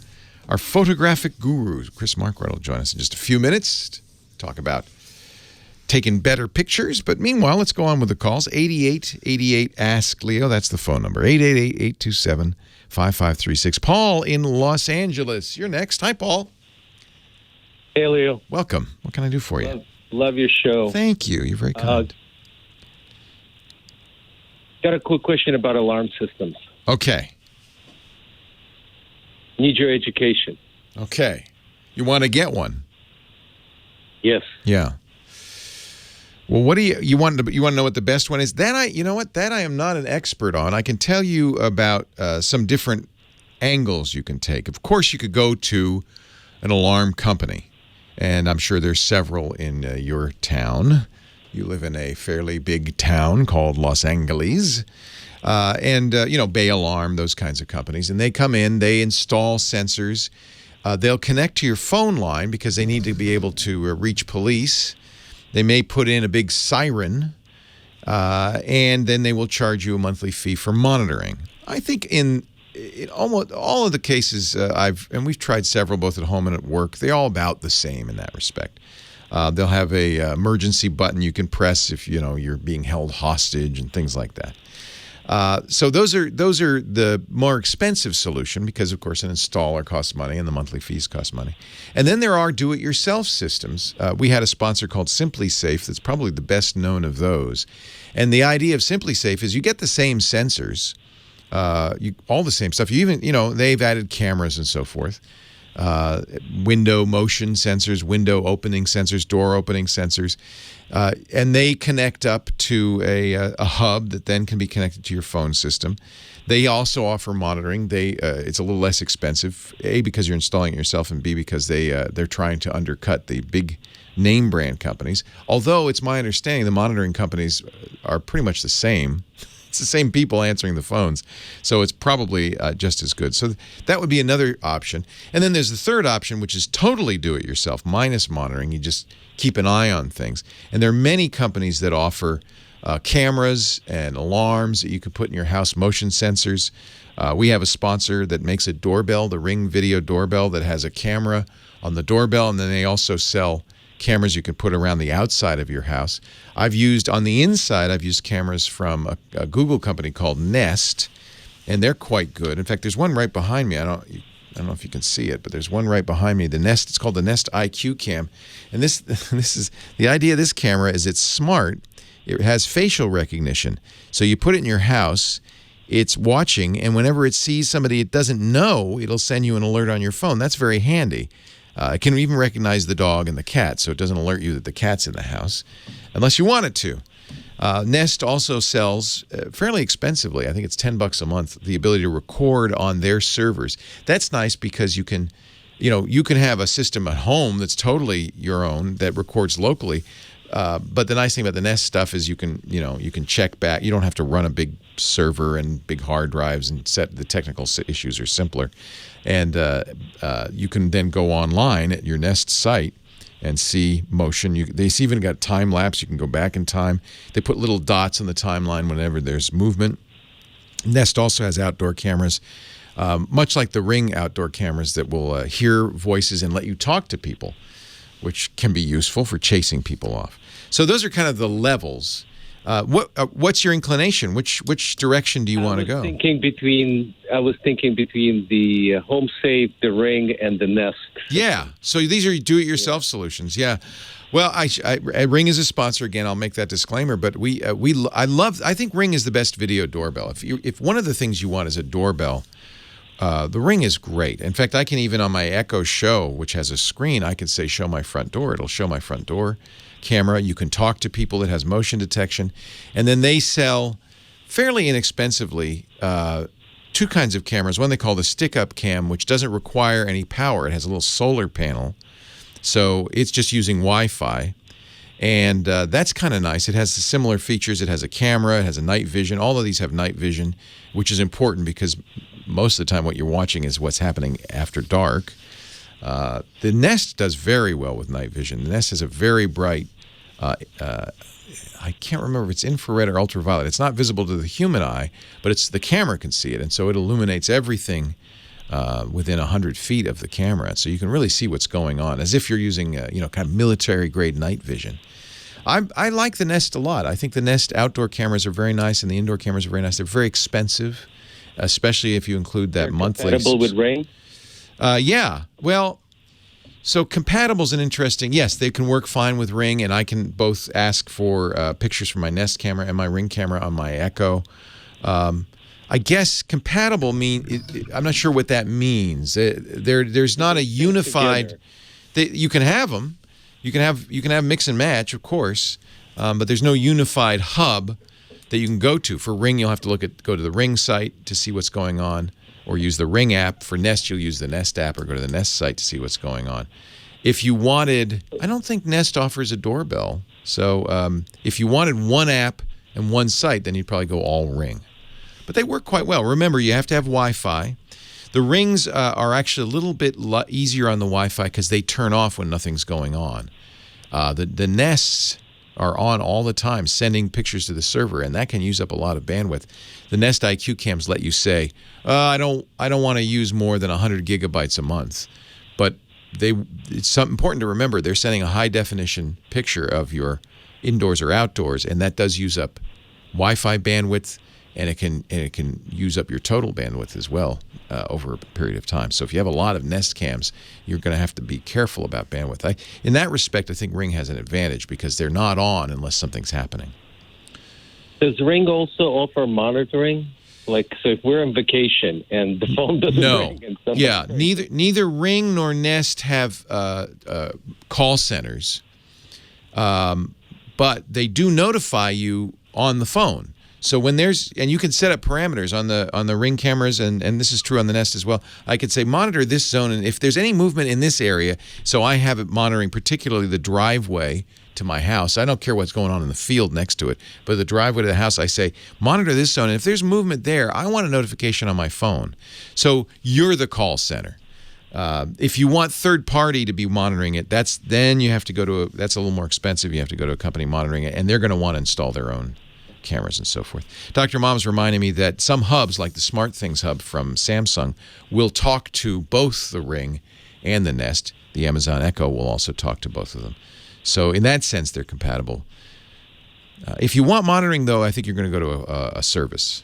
photographic guru, Chris Marquardt, will join us in just a few minutes to talk about taking better pictures. But meanwhile, let's go on with the calls. 8888 Ask Leo, that's the phone number. 888-827-5536. Paul in Los Angeles, you're next. Hi, Paul. Hey, Leo. Welcome. What can I do for you? Love your show. Thank you. You're very kind. Got a quick question about alarm systems. Okay. Need your education. Okay. You want to get one? Yes. Yeah. Well, what do you want to know what the best one is? That I am not an expert on. I can tell you about some different angles you can take. Of course, you could go to an alarm company. And I'm sure there's several in your town. You live in a fairly big town called Los Angeles. Bay Alarm, those kinds of companies. And they come in, they install sensors. They'll connect to your phone line because they need to be able to reach police. They may put in a big siren, and then they will charge you a monthly fee for monitoring. I think in almost all of the cases we've tried several both at home and at work, they're all about the same in that respect. They'll have a emergency button you can press if you're being held hostage and things like that. So those are the more expensive solution because of course an installer costs money and the monthly fees cost money. And then there are do-it-yourself systems. We had a sponsor called Simply Safe that's probably the best known of those. And the idea of Simply Safe is you get the same sensors. All the same stuff. You even, they've added cameras and so forth. window motion sensors, window opening sensors, door opening sensors, and they connect up to a hub that then can be connected to your phone system. They also offer monitoring. It's a little less expensive, A, because you're installing it yourself, and B, because they're trying to undercut the big name brand companies. Although it's my understanding the monitoring companies are pretty much the same. It's the same people answering the phones, so it's probably just as good. So that would be another option. And then there's the third option, which is totally do-it-yourself, minus monitoring. You just keep an eye on things. And there are many companies that offer cameras and alarms that you can put in your house, motion sensors. We have a sponsor that makes a doorbell, the Ring Video Doorbell, that has a camera on the doorbell, and then they also sell cameras you can put around the outside of your house. I've used cameras from a Google company called Nest, and they're quite good. In fact, there's one right behind me. I don't know if you can see it, but there's one right behind me. It's called the Nest IQ Cam, and this is the idea of this camera is it's smart. It has facial recognition, so you put it in your house. It's watching, and whenever it sees somebody it doesn't know, it'll send you an alert on your phone. That's very handy. It can even recognize the dog and the cat, so it doesn't alert you that the cat's in the house, unless you want it to. Nest also sells fairly expensively, I think it's $10 a month, the ability to record on their servers. That's nice because you can have a system at home that's totally your own that records locally. But the nice thing about the Nest stuff is you can check back. You don't have to run a big server and big hard drives, and the technical issues are simpler. And you can then go online at your Nest site and see motion. They've even got time lapse. You can go back in time. They put little dots on the timeline whenever there's movement. Nest also has outdoor cameras, much like the Ring outdoor cameras that will hear voices and let you talk to people, which can be useful for chasing people off. So those are kind of the levels. What's your inclination? Which direction do you want to go? I was thinking between the Home Safe, the Ring, and the Nest. Yeah. So these are do-it-yourself solutions. Yeah. Well, Ring is a sponsor again. I'll make that disclaimer. But I think Ring is the best video doorbell. If one of the things you want is a doorbell, the Ring is great. In fact, I can even on my Echo Show, which has a screen, I can say show my front door. It'll show my front door camera. You can talk to people. It has motion detection. And then they sell fairly inexpensively two kinds of cameras. One they call the stick-up cam, which doesn't require any power. It has a little solar panel. So it's just using Wi-Fi. And that's kind of nice. It has similar features. It has a camera. It has a night vision. All of these have night vision, which is important because most of the time what you're watching is what's happening after dark. The Nest does very well with night vision. The Nest has a very bright, I can't remember if it's infrared or ultraviolet. It's not visible to the human eye, but the camera can see it, and so it illuminates everything within 100 feet of the camera. So you can really see what's going on, as if you're using kind of military-grade night vision. I like the Nest a lot. I think the Nest outdoor cameras are very nice, and the indoor cameras are very nice. They're very expensive, especially if you include that monthly. Compatible with Ring? Yeah. Well, so compatible is an interesting. Yes, they can work fine with Ring, and I can both ask for pictures from my Nest camera and my Ring camera on my Echo. I guess compatible I'm not sure what that means. There's not a unified. You can have them. You can have mix and match, of course, but there's no unified hub that you can go to. For Ring, you'll have to go to the Ring site to see what's going on, or use the Ring app. For Nest, you'll use the Nest app or go to the Nest site to see what's going on. If you wanted, I don't think Nest offers a doorbell. So if you wanted one app and one site, then you'd probably go all Ring. But they work quite well. Remember, you have to have Wi-Fi. The Rings are actually a little bit easier on the Wi-Fi because they turn off when nothing's going on. The Nests are on all the time, sending pictures to the server, and that can use up a lot of bandwidth. The Nest IQ cams let you say, I don't want to use more than 100 gigabytes a month. But it's important to remember they're sending a high-definition picture of your indoors or outdoors, and that does use up Wi-Fi bandwidth, and it can use up your total bandwidth as well over a period of time. So if you have a lot of Nest cams, you're going to have to be careful about bandwidth. In that respect, I think Ring has an advantage because they're not on unless something's happening. Does Ring also offer monitoring? Like, so if we're on vacation and the phone doesn't ring, and neither Ring nor Nest have call centers, but they do notify you on the phone. So when and you can set up parameters on the Ring cameras, and this is true on the Nest as well. I could say monitor this zone, and if there's any movement in this area, so I have it monitoring particularly the driveway to my house. I don't care what's going on in the field next to it, but the driveway to the house, I say monitor this zone, and if there's movement there, I want a notification on my phone. So you're the call center. If you want third party to be monitoring it, then you have to go to that's a little more expensive. You have to go to a company monitoring it, and they're going to want to install their own cameras and so forth. Dr. Mom's reminding me that some hubs, like the SmartThings hub from Samsung, will talk to both the Ring and the Nest. The Amazon Echo will also talk to both of them. So in that sense, they're compatible. If you want monitoring, though, I think you're going to go to a service.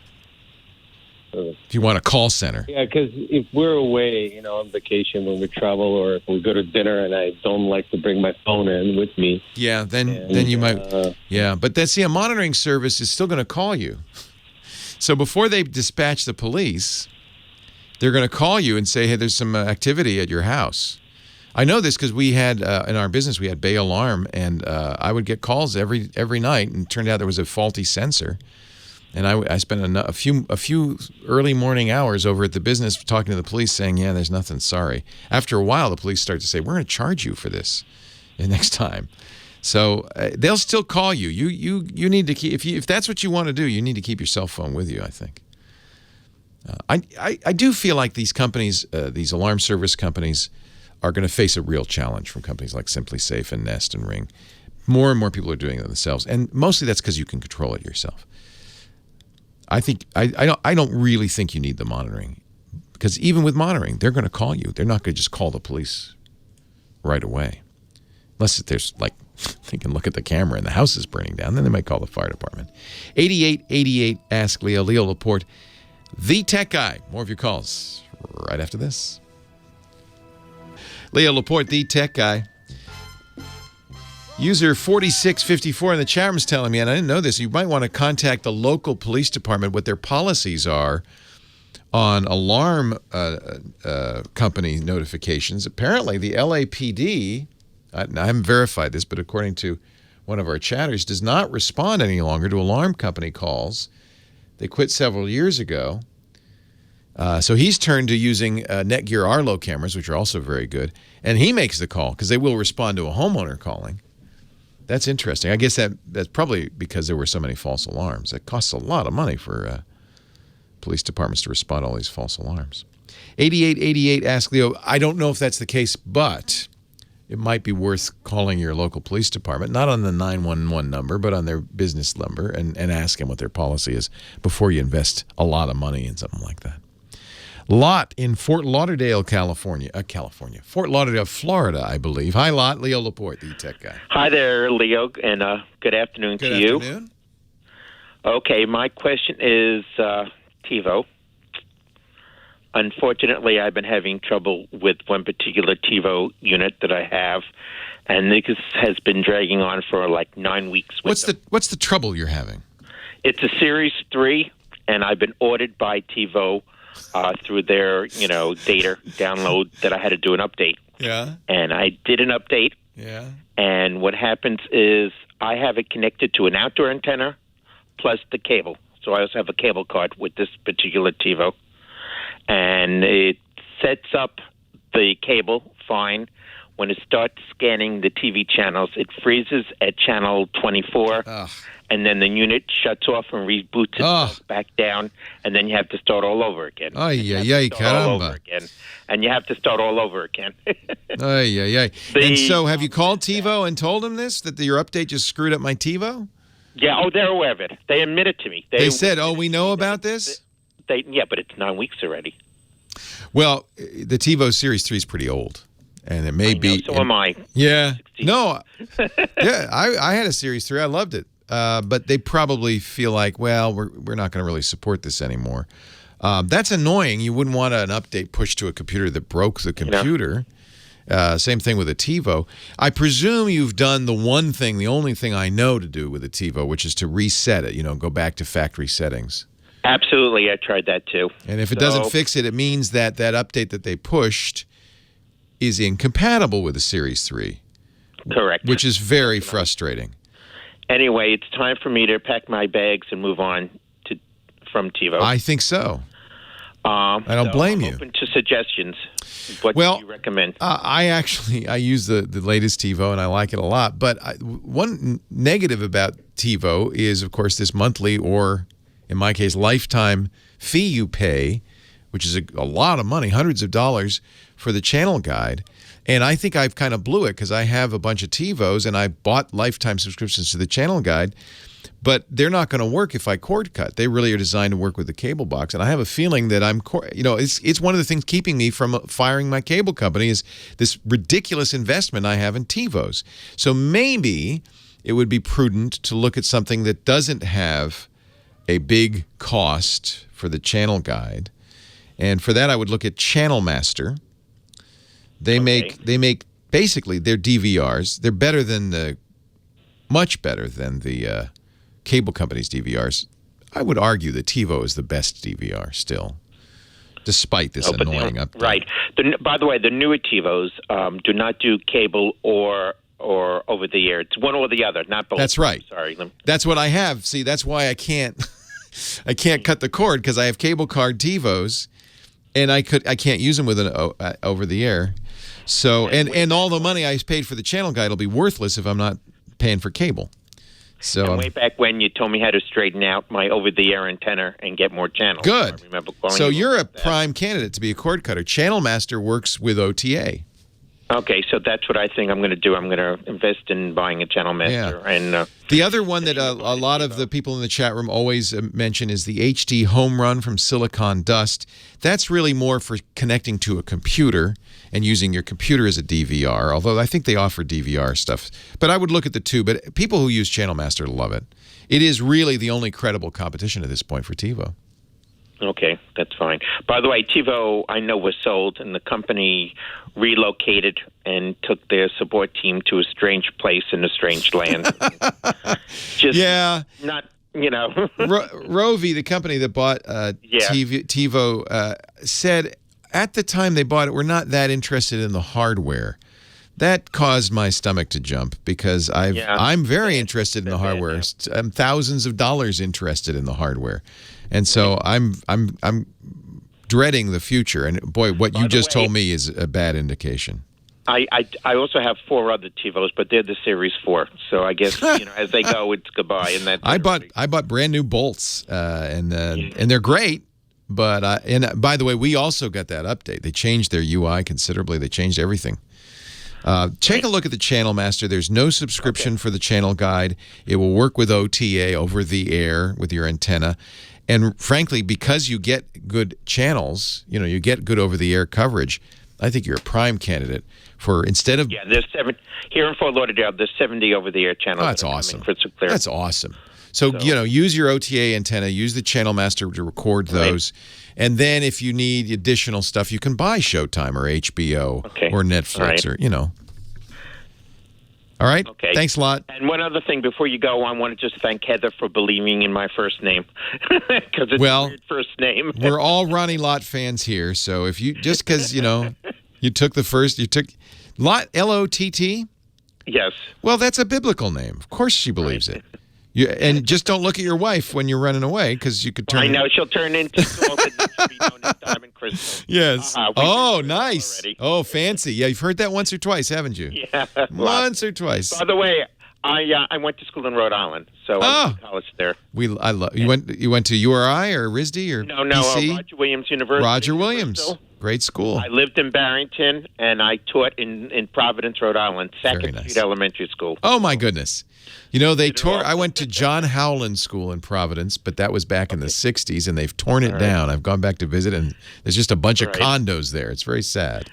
If you want a call center. Yeah, because if we're away, on vacation when we travel, or if we go to dinner and I don't like to bring my phone in with me. Yeah, then you might. Yeah, but a monitoring service is still going to call you. So before they dispatch the police, they're going to call you and say, hey, there's some activity at your house. I know this because we had, in our business, we had Bay Alarm, and I would get calls every night, and it turned out there was a faulty sensor. And I spent a few early morning hours over at the business talking to the police, saying, "Yeah, there's nothing. Sorry." After a while, the police start to say, "We're going to charge you for this next time." So they'll still call you. You need to keep if that's what you want to do. You need to keep your cell phone with you, I think. I do feel like these companies, these alarm service companies, are going to face a real challenge from companies like Simply Safe and Nest and Ring. More and more people are doing it themselves, and mostly that's because you can control it yourself. I think I don't really think you need the monitoring, because even with monitoring, they're going to call you. They're not going to just call the police right away, unless there's they can look at the camera and the house is burning down. Then they might call the fire department. 8888 Ask Leo. Leo Laporte, the tech guy. More of your calls right after this. Leo Laporte, the tech guy. User 4654 in the chat room is telling me, and I didn't know this, you might want to contact the local police department what their policies are on alarm company notifications. Apparently, the LAPD, I haven't verified this, but according to one of our chatters, does not respond any longer to alarm company calls. They quit several years ago. So he's turned to using Netgear Arlo cameras, which are also very good, and he makes the call because they will respond to a homeowner calling. That's interesting. I guess that's probably because there were so many false alarms. It costs a lot of money for police departments to respond to all these false alarms. 8888 Ask Leo. I don't know if that's the case, but it might be worth calling your local police department, not on the 911 number, but on their business number, and asking what their policy is before you invest a lot of money in something like that. Lot in Fort Lauderdale, Fort Lauderdale, Florida, I believe. Hi, Lot. Leo Laporte, the tech guy. Hi there, Leo, and good afternoon to you. Good afternoon. Okay, my question is TiVo. Unfortunately, I've been having trouble with one particular TiVo unit that I have, and this has been dragging on for like 9 weeks. What's the trouble you're having? It's a Series 3, and I've been ordered by TiVo through their, data download that I had to do an update. Yeah. And I did an update. Yeah. And what happens is I have it connected to an outdoor antenna plus the cable. So I also have a cable card with this particular TiVo. And it sets up the cable fine. When it starts scanning the TV channels, it freezes at channel 24. Ugh. And then the unit shuts off and reboots itself back down, and then you have to start all over again. Caramba. And you have to start all over again. And so have you called TiVo and told them this, that your update just screwed up my TiVo? Yeah, they're aware of it. They admitted to me. They said, we know about this? Yeah, but it's 9 weeks already. Well, the TiVo Series 3 is pretty old. And it may be. So am I. Yeah. No. Yeah, I had a Series 3. I loved it. But they probably feel like, well, we're not going to really support this anymore. That's annoying. You wouldn't want an update pushed to a computer that broke the computer. Same thing with a TiVo. I presume you've done the only thing I know to do with a TiVo, which is to reset it, go back to factory settings. Absolutely, I tried that too. And if it doesn't fix it, it means that that update that they pushed is incompatible with the Series 3. Correct. Which is very frustrating. Anyway, it's time for me to pack my bags and move on from TiVo. I think so. I don't blame you. Open to suggestions. What do you recommend? I use the latest TiVo, and I like it a lot. But one negative about TiVo is, of course, this monthly or, in my case, lifetime fee you pay, which is a lot of money, hundreds of dollars for the channel guide. And I think I've kind of blew it because I have a bunch of TiVos, and I bought lifetime subscriptions to the channel guide. But they're not going to work if I cord cut. They really are designed to work with the cable box. And I have a feeling that it's one of the things keeping me from firing my cable company is this ridiculous investment I have in TiVos. So maybe it would be prudent to look at something that doesn't have a big cost for the channel guide. And for that, I would look at Channel Master. They make basically their DVRs. They're much better than the cable company's DVRs. I would argue that TiVo is the best DVR still, despite this annoying update. Right. By the way, the newer TiVos do not do cable or over the air. It's one or the other, not both. That's right. Sorry. That's what I have. See, that's why I can't cut the cord, because I have cable card TiVos, and I can't use them with an over the air. So and all the money I paid for the channel guide will be worthless if I'm not paying for cable. So way back when you told me how to straighten out my over-the-air antenna and get more channels. Good. I remember so you're a prime candidate to be a cord cutter. Channel Master works with OTA. Okay, so that's what I think I'm going to do. I'm going to invest in buying a Channel Master. Yeah. And the other one that a lot of the people in the chat room always mention is the HD Home Run from Silicon Dust. That's really more for connecting to a computer and using your computer as a DVR, although I think they offer DVR stuff. But I would look at the two. But people who use Channel Master love it. It is really the only credible competition at this point for TiVo. Okay, that's fine. By the way, TiVo, I know, was sold, and the company relocated and took their support team to a strange place in a strange land. Not, Rovi, the company that bought TiVo, said at the time they bought it, we're not that interested in the hardware. That caused my stomach to jump because I'm very interested in the hardware. I'm thousands of dollars interested in the hardware. And so I'm dreading the future. And boy, what you just told me is a bad indication. I also have 4 other TiVos, but they're the Series 4. So I guess as they go, it's goodbye. And that I bought brand new bolts, and they're great. But and by the way, we also got that update. They changed their UI considerably. They changed everything. Take a look at the Channel Master. There's no subscription for the channel guide. It will work with OTA over the air with your antenna. And frankly, because you get good channels, you get good over-the-air coverage, I think you're a prime candidate for instead of... Yeah, there's 7... Here in Fort Lauderdale, there's 70 over-the-air channels. Oh, that's awesome. That's awesome. So, use your OTA antenna, use the Channel Master to record those. Right. And then if you need additional stuff, you can buy Showtime or HBO or Netflix or, All right. Okay. Thanks a lot. And one other thing before you go, I want to just thank Heather for believing in my first name because it's a weird first name. We're all Ronnie Lott fans here, so if you because you took Lott, L-O-T-T. Yes. Well, that's a biblical name. Of course, she believes it. And just don't look at your wife when you're running away because you could turn. I know she'll turn into something that should be known as Diamond Crystal. Yes. Oh, nice. Oh, fancy. Yeah, you've heard that once or twice, haven't you? Yeah. Once or twice. By the way, I went to school in Rhode Island, so I went to college there. I love you went to URI or RISD or no, BC? Roger Williams University. Roger Williams. Great school. I lived in Barrington, and I taught in Providence, Rhode Island, Sackett Street Elementary School. Oh, my goodness. I went to John Howland School in Providence, but that was back in the 60s, and they've torn it down. I've gone back to visit, and there's just a bunch of condos there. It's very sad.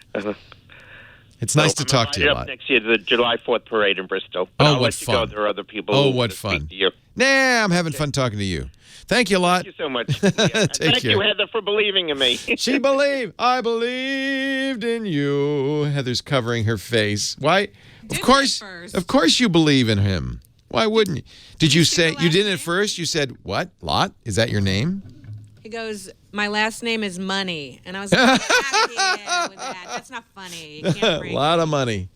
It's nice to talk to you a lot. Up next year to the July 4th parade in Bristol. But I'll let you go. There are other people who what fun. Speak to you. Nah, I'm having fun talking to you. Thank you a lot. Thank you so much. Thank you, Heather, for believing in me. She believed. I believed in you. Heather's covering her face. Why? Of course you believe in him. Why wouldn't you? Did you say you didn't at first? You said, what? Lott? Is that your name? He goes, my last name is Money. And I was like, get out of here with that. That's not funny. You can't A prank lot of me. money.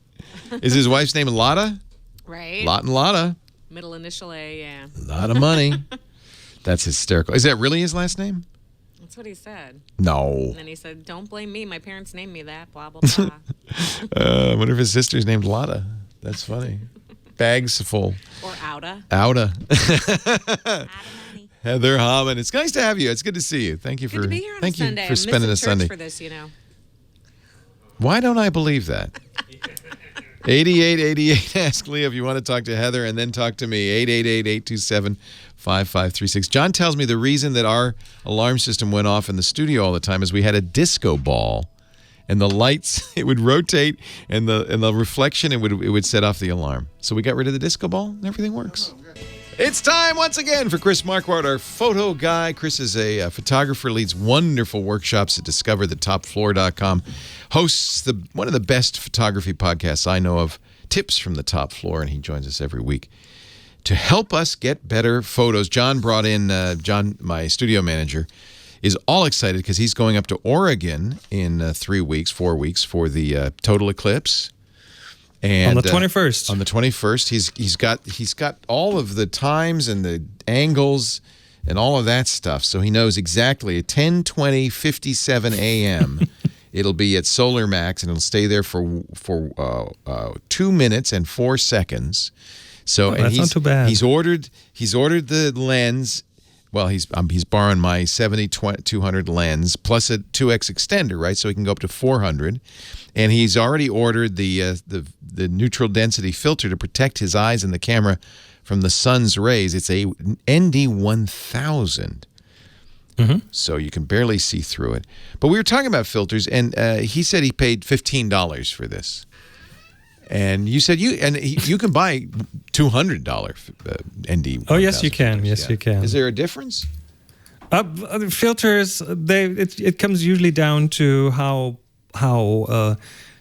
Is his wife's name Lotta? Right? Lot and Lotta. Middle initial A, yeah. A lot of money. That's hysterical. Is that really his last name? That's what he said. No. And then he said, don't blame me. My parents named me that, blah, blah, blah. I wonder if his sister's named Lotta. That's funny. Bags full. Or Outa. Outa. Outa money. Heather Hammond. It's nice to have you. It's good to see you. Thank you Good for to be here on thank a you Sunday. for I'm spending missing a Sunday. church for this, you know. Why don't I believe that? 8888. Ask Leah if you want to talk to Heather, and then talk to me. 888-827-5536. John tells me the reason that our alarm system went off in the studio all the time is we had a disco ball, and the lights, it would rotate, and the reflection, it would set off the alarm. So we got rid of the disco ball, and everything works. It's time once again for Chris Marquardt, our photo guy. Chris is a photographer, leads wonderful workshops at discoverthetopfloor.com, hosts one of the best photography podcasts I know of, Tips from the Top Floor, and he joins us every week to help us get better photos. John brought in, John, my studio manager, is all excited because he's going up to Oregon in 4 weeks for the total eclipse. And on the 21st. On the 21st, he's got all of the times and the angles and all of that stuff, so he knows exactly at 10:20:57 a.m. It'll be at Solar Max, and it'll stay there for 2 minutes and 4 seconds. So and that's not too bad. He's ordered the lens. Well, he's borrowing my 70-200 lens plus a 2x extender, right? So he can go up to 400. And he's already ordered the neutral density filter to protect his eyes and the camera from the sun's rays. It's a ND1000. So you can barely see through it. But we were talking about filters, and he said he paid $15 for this. And you said you can buy $200 ND. Oh, yes, you can. Yes, you can. Is there a difference? Filters, it comes usually down to how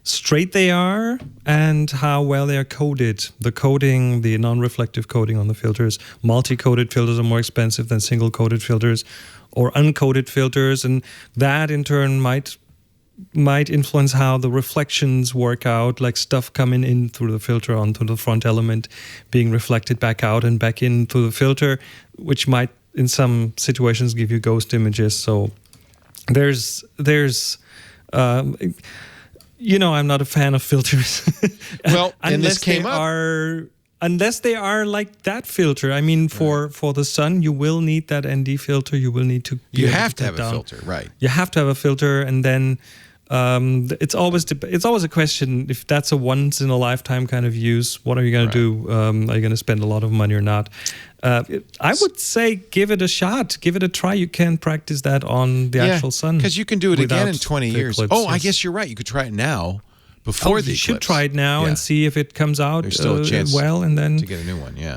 straight they are and how well they are coated. The coating, the non-reflective coating on the filters. Multi-coated filters are more expensive than single-coated filters, or uncoated filters, and that in turn might influence how the reflections work out, like stuff coming in through the filter onto the front element being reflected back out and back in through the filter, which might in some situations give you ghost images. So there's I'm not a fan of filters. Well, and this came up. Unless they are like that filter. I mean, for the sun, you will need that ND filter. You will need to. You have to have a filter, right? You have to have a filter, and then it's always a question if that's a once in a lifetime kind of use. What are you going to do? Are you going to spend a lot of money or not? I would say give it a shot, give it a try. You can practice that on the actual sun, because you can do it again in without 20 the years. eclipse, I yes. guess you're right. You could try it now. Before the you should eclipse. try it now and see if it comes out There's still a chance well, and then to get a new one. Yeah,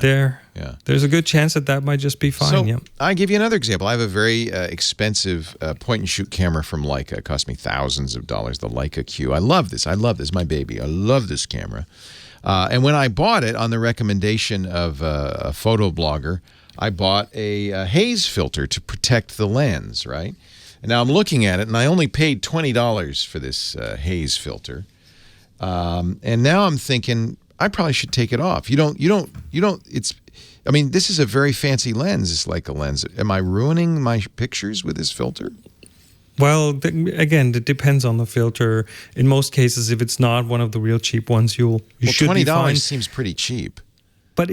there's a good chance that might just be fine. So I give you another example. I have a very expensive point-and-shoot camera from Leica. It cost me thousands of dollars. The Leica Q. I love this. My baby. I love this camera. And when I bought it on the recommendation of a photo blogger, I bought a haze filter to protect the lens. Right. And now I'm looking at it, and I only paid $20 for this haze filter. And now I'm thinking I probably should take it off. This is a very fancy lens. It's like a lens. Am I ruining my pictures with this filter? Well, again, it depends on the filter. In most cases, if it's not one of the real cheap ones, you should be fine. $20 seems pretty cheap. But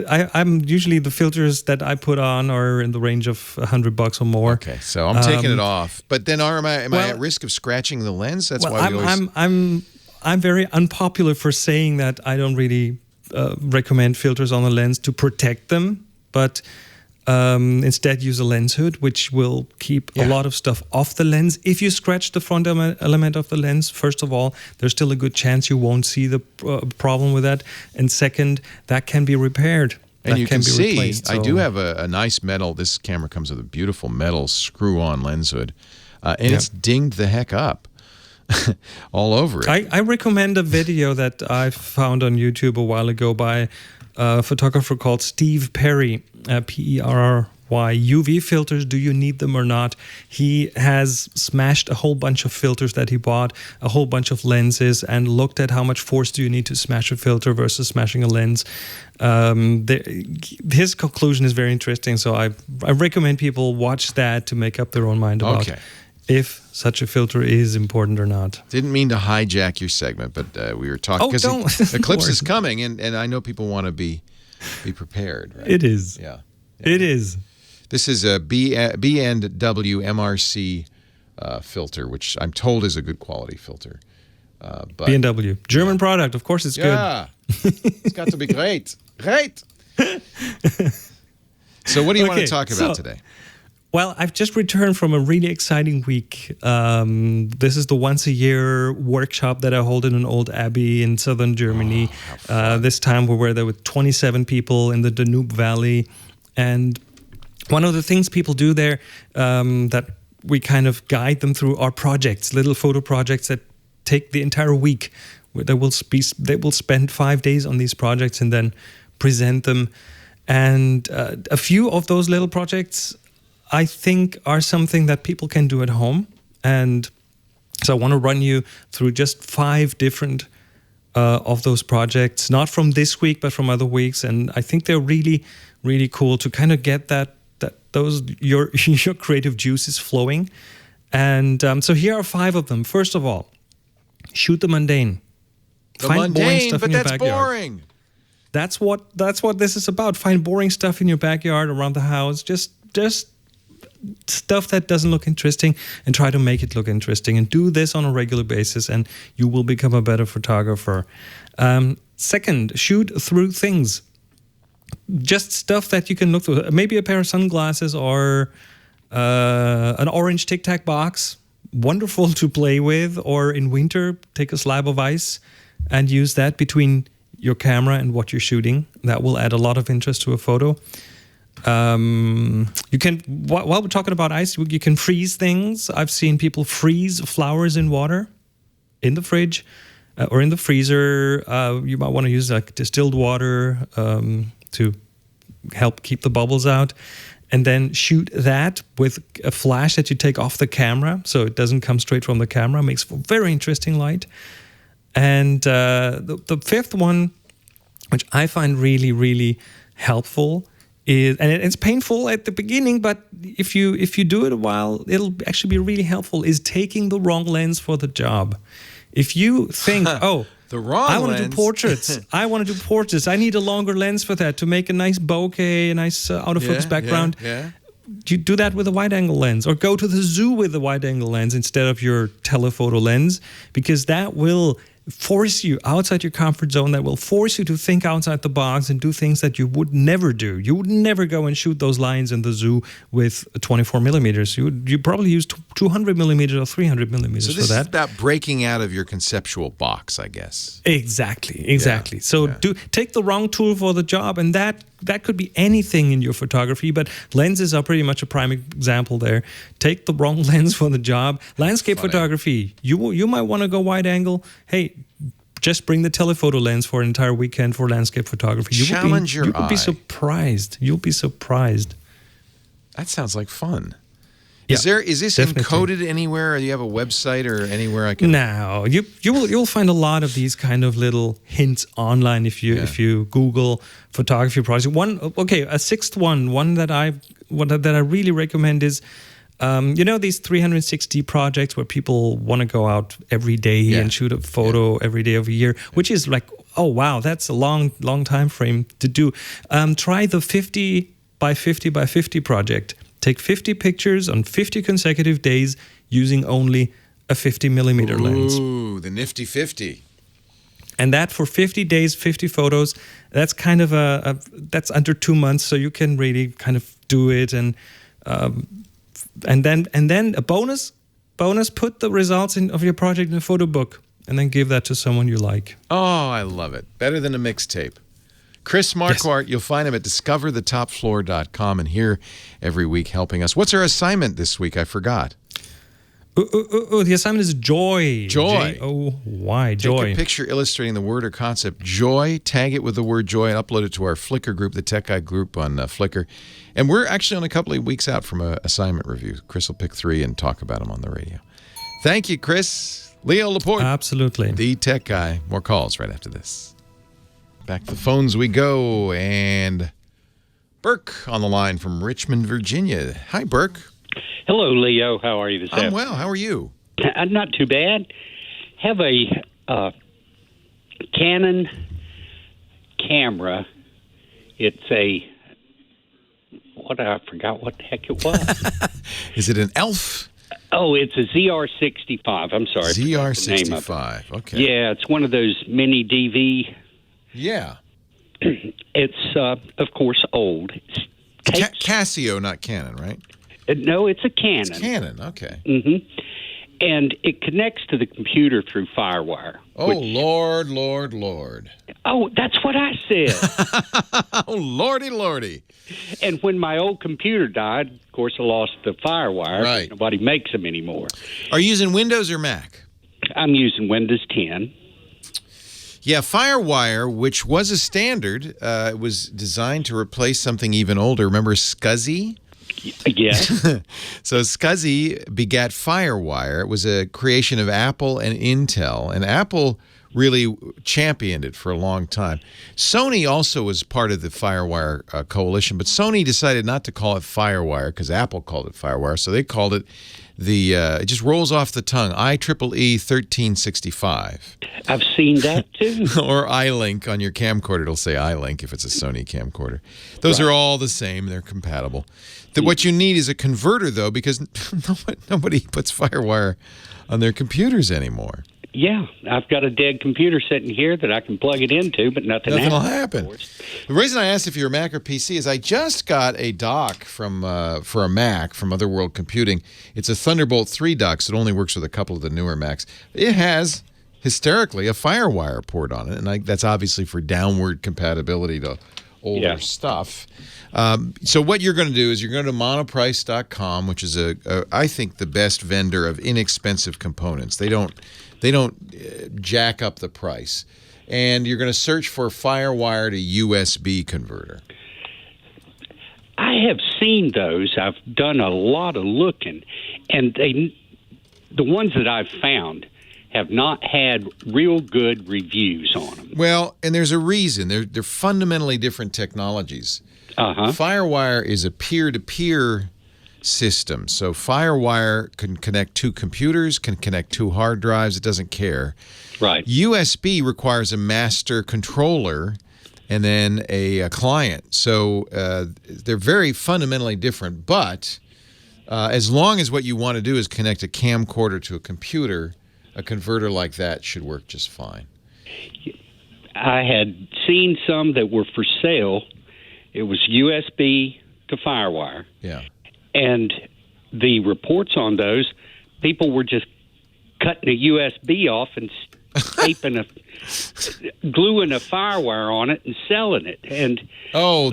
I'm usually the filters that I put on are in the range of $100 or more. Okay, so I'm taking it off. But then am I at risk of scratching the lens? That's why we always. I'm very unpopular for saying that I don't really recommend filters on the lens to protect them, but instead use a lens hood, which will keep a lot of stuff off the lens. If you scratch the front element of the lens, first of all, there's still a good chance you won't see the problem with that. And second, that can be repaired. And you can see, replaced, I do have a nice metal. This camera comes with a beautiful metal screw-on lens hood. And it's dinged the heck up all over it. I recommend a video that I found on YouTube a while ago by a photographer called Steve Perry, Perry. why UV filters, do you need them or not? He has smashed a whole bunch of filters that he bought, a whole bunch of lenses, and looked at how much force do you need to smash a filter versus smashing a lens. His conclusion is very interesting, so I recommend people watch that to make up their own mind about if such a filter is important or not. Didn't mean to hijack your segment, but we were talking because Eclipse is coming, and I know people want to be prepared. Right? It is. Yeah. It is. This is a B&W MRC filter, which I'm told is a good quality filter. But B&W. German product. Of course it's good. Yeah. It's got to be great. Great. So what do you want to talk about today? Well, I've just returned from a really exciting week. This is the once-a-year workshop that I hold in an old abbey in southern Germany. This time we were there with 27 people in the Danube Valley. And one of the things people do there that we kind of guide them through are projects, little photo projects that take the entire week. They will spend 5 days on these projects and then present them. And a few of those little projects, I think, are something that people can do at home. And so I want to run you through just 5 different of those projects, not from this week, but from other weeks. And I think they're really, really cool to kind of get your creative juices flowing. And so here are 5 of them. First of all, shoot the mundane. Find boring stuff in your backyard. Boring. That's what this is about. Find boring stuff in your backyard, around the house. Just stuff that doesn't look interesting, and try to make it look interesting. And do this on a regular basis, and you will become a better photographer. Second, shoot through things. Just stuff that you can look through. Maybe a pair of sunglasses or an orange Tic Tac box. Wonderful to play with. Or in winter, take a slab of ice and use that between your camera and what you're shooting. That will add a lot of interest to a photo. You can, while we're talking about ice, you can freeze things. I've seen people freeze flowers in water in the fridge or in the freezer. You might want to use like distilled water to help keep the bubbles out. And then shoot that with a flash that you take off the camera so it doesn't come straight from the camera. Makes for very interesting light. And the fifth one, which I find really, really helpful, is, and it's painful at the beginning, but if you do it a while, it'll actually be really helpful, is taking the wrong lens for the job. If you think, the wrong I want lens. to do portraits. I want to do portraits. I need a longer lens for that to make a nice bokeh, a nice out-of-focus background. Yeah. You do that with a wide-angle lens, or go to the zoo with a wide-angle lens instead of your telephoto lens, because that will force you outside your comfort zone. That will force you to think outside the box and do things that you would never do. You would never go and shoot those lions in the zoo with 24 millimeters. You probably use 200 millimeters or 300 millimeters for that. So this is about breaking out of your conceptual box, I guess. Exactly. So take the wrong tool for the job, and that could be anything in your photography, but lenses are pretty much a prime example there. Take the wrong lens for the job. Landscape photography, you might want to go wide angle. Hey, just bring the telephoto lens for an entire weekend for landscape photography. Challenge your eye. You'll be surprised. You'll be surprised. That sounds like fun. Yeah, is this encoded anywhere? Or do you have a website or anywhere I can? No, you'll find a lot of these kind of little hints online if you Google photography project. A sixth one that I really recommend is, these 360 projects where people want to go out every day and shoot a photo every day of a year, which is like, oh wow, that's a long time frame to do. Try the 50 by 50 by 50 project. Take 50 pictures on 50 consecutive days using only a 50 millimeter lens. Ooh, the nifty 50. And that for 50 days, 50 photos, that's kind of that's under 2 months, so you can really kind of do it. And then a bonus, put the results of your project in a photo book and then give that to someone you like. Oh, I love it. Better than a mixtape. Chris Marquardt, You'll find him at discoverthetopfloor.com and here every week helping us. What's our assignment this week? I forgot. The assignment is joy. Joy. Joy. Joy. Take a picture illustrating the word or concept joy, tag it with the word joy, and upload it to our Flickr group, the Tech Guy group on Flickr. And we're actually on a couple of weeks out from an assignment review. Chris will pick 3 and talk about them on the radio. Thank you, Chris. Leo Laporte. Absolutely. The Tech Guy. More calls right after this. Back to the phones we go. And Burke on the line from Richmond, Virginia. Hi, Burke. Hello, Leo. How are you this I'm afternoon? well. How are you? Not too bad. Have a Canon camera. It's a I forgot what the heck it was. Is it an ELF? Oh, it's a ZR65. I'm sorry. ZR65. Okay. Yeah, it's one of those mini DV. Yeah. It's, of course, old. Casio, not Canon, right? No, it's a Canon. It's Canon, okay. Mm-hmm. And it connects to the computer through FireWire. Oh, Lord, Lord, Lord. Oh, that's what I said. Oh, Lordy, Lordy. And when my old computer died, of course, I lost the FireWire. Right. Nobody makes them anymore. Are you using Windows or Mac? I'm using Windows 10. Yeah, FireWire, which was a standard, was designed to replace something even older. Remember SCSI? Yes. So SCSI begat FireWire. It was a creation of Apple and Intel, and Apple really championed it for a long time. Sony also was part of the FireWire coalition, but Sony decided not to call it FireWire because Apple called it FireWire, so they called it it just rolls off the tongue, IEEE 1365. I've seen that too. Or iLink on your camcorder. It'll say iLink if it's a Sony camcorder. Those are all the same. They're compatible. What you need is a converter, though, because nobody puts FireWire on their computers anymore. Yeah, I've got a dead computer sitting here that I can plug it into, but nothing will happen. The reason I asked if you're a Mac or PC is I just got a dock for a Mac from Otherworld Computing. It's a Thunderbolt 3 dock, so it only works with a couple of the newer Macs. It has, hysterically, a FireWire port on it, and that's obviously for downward compatibility to older stuff. So what you're going to do is you're going to monoprice.com, which is I think the best vendor of inexpensive components. They don't jack up the price. And you're going to search for FireWire to USB converter. I have seen those. I've done a lot of looking, and the ones that I've found have not had real good reviews on them. Well, and there's a reason. They're fundamentally different technologies. FireWire is a peer-to-peer system. So FireWire can connect 2 computers, can connect 2 hard drives. It doesn't care. Right. USB requires a master controller and then a client. So they're very fundamentally different. But as long as what you want to do is connect a camcorder to a computer, a converter like that should work just fine. I had seen some that were for sale. It was USB to FireWire. Yeah. And the reports on those, people were just cutting a USB off and gluing a FireWire on it and selling it. And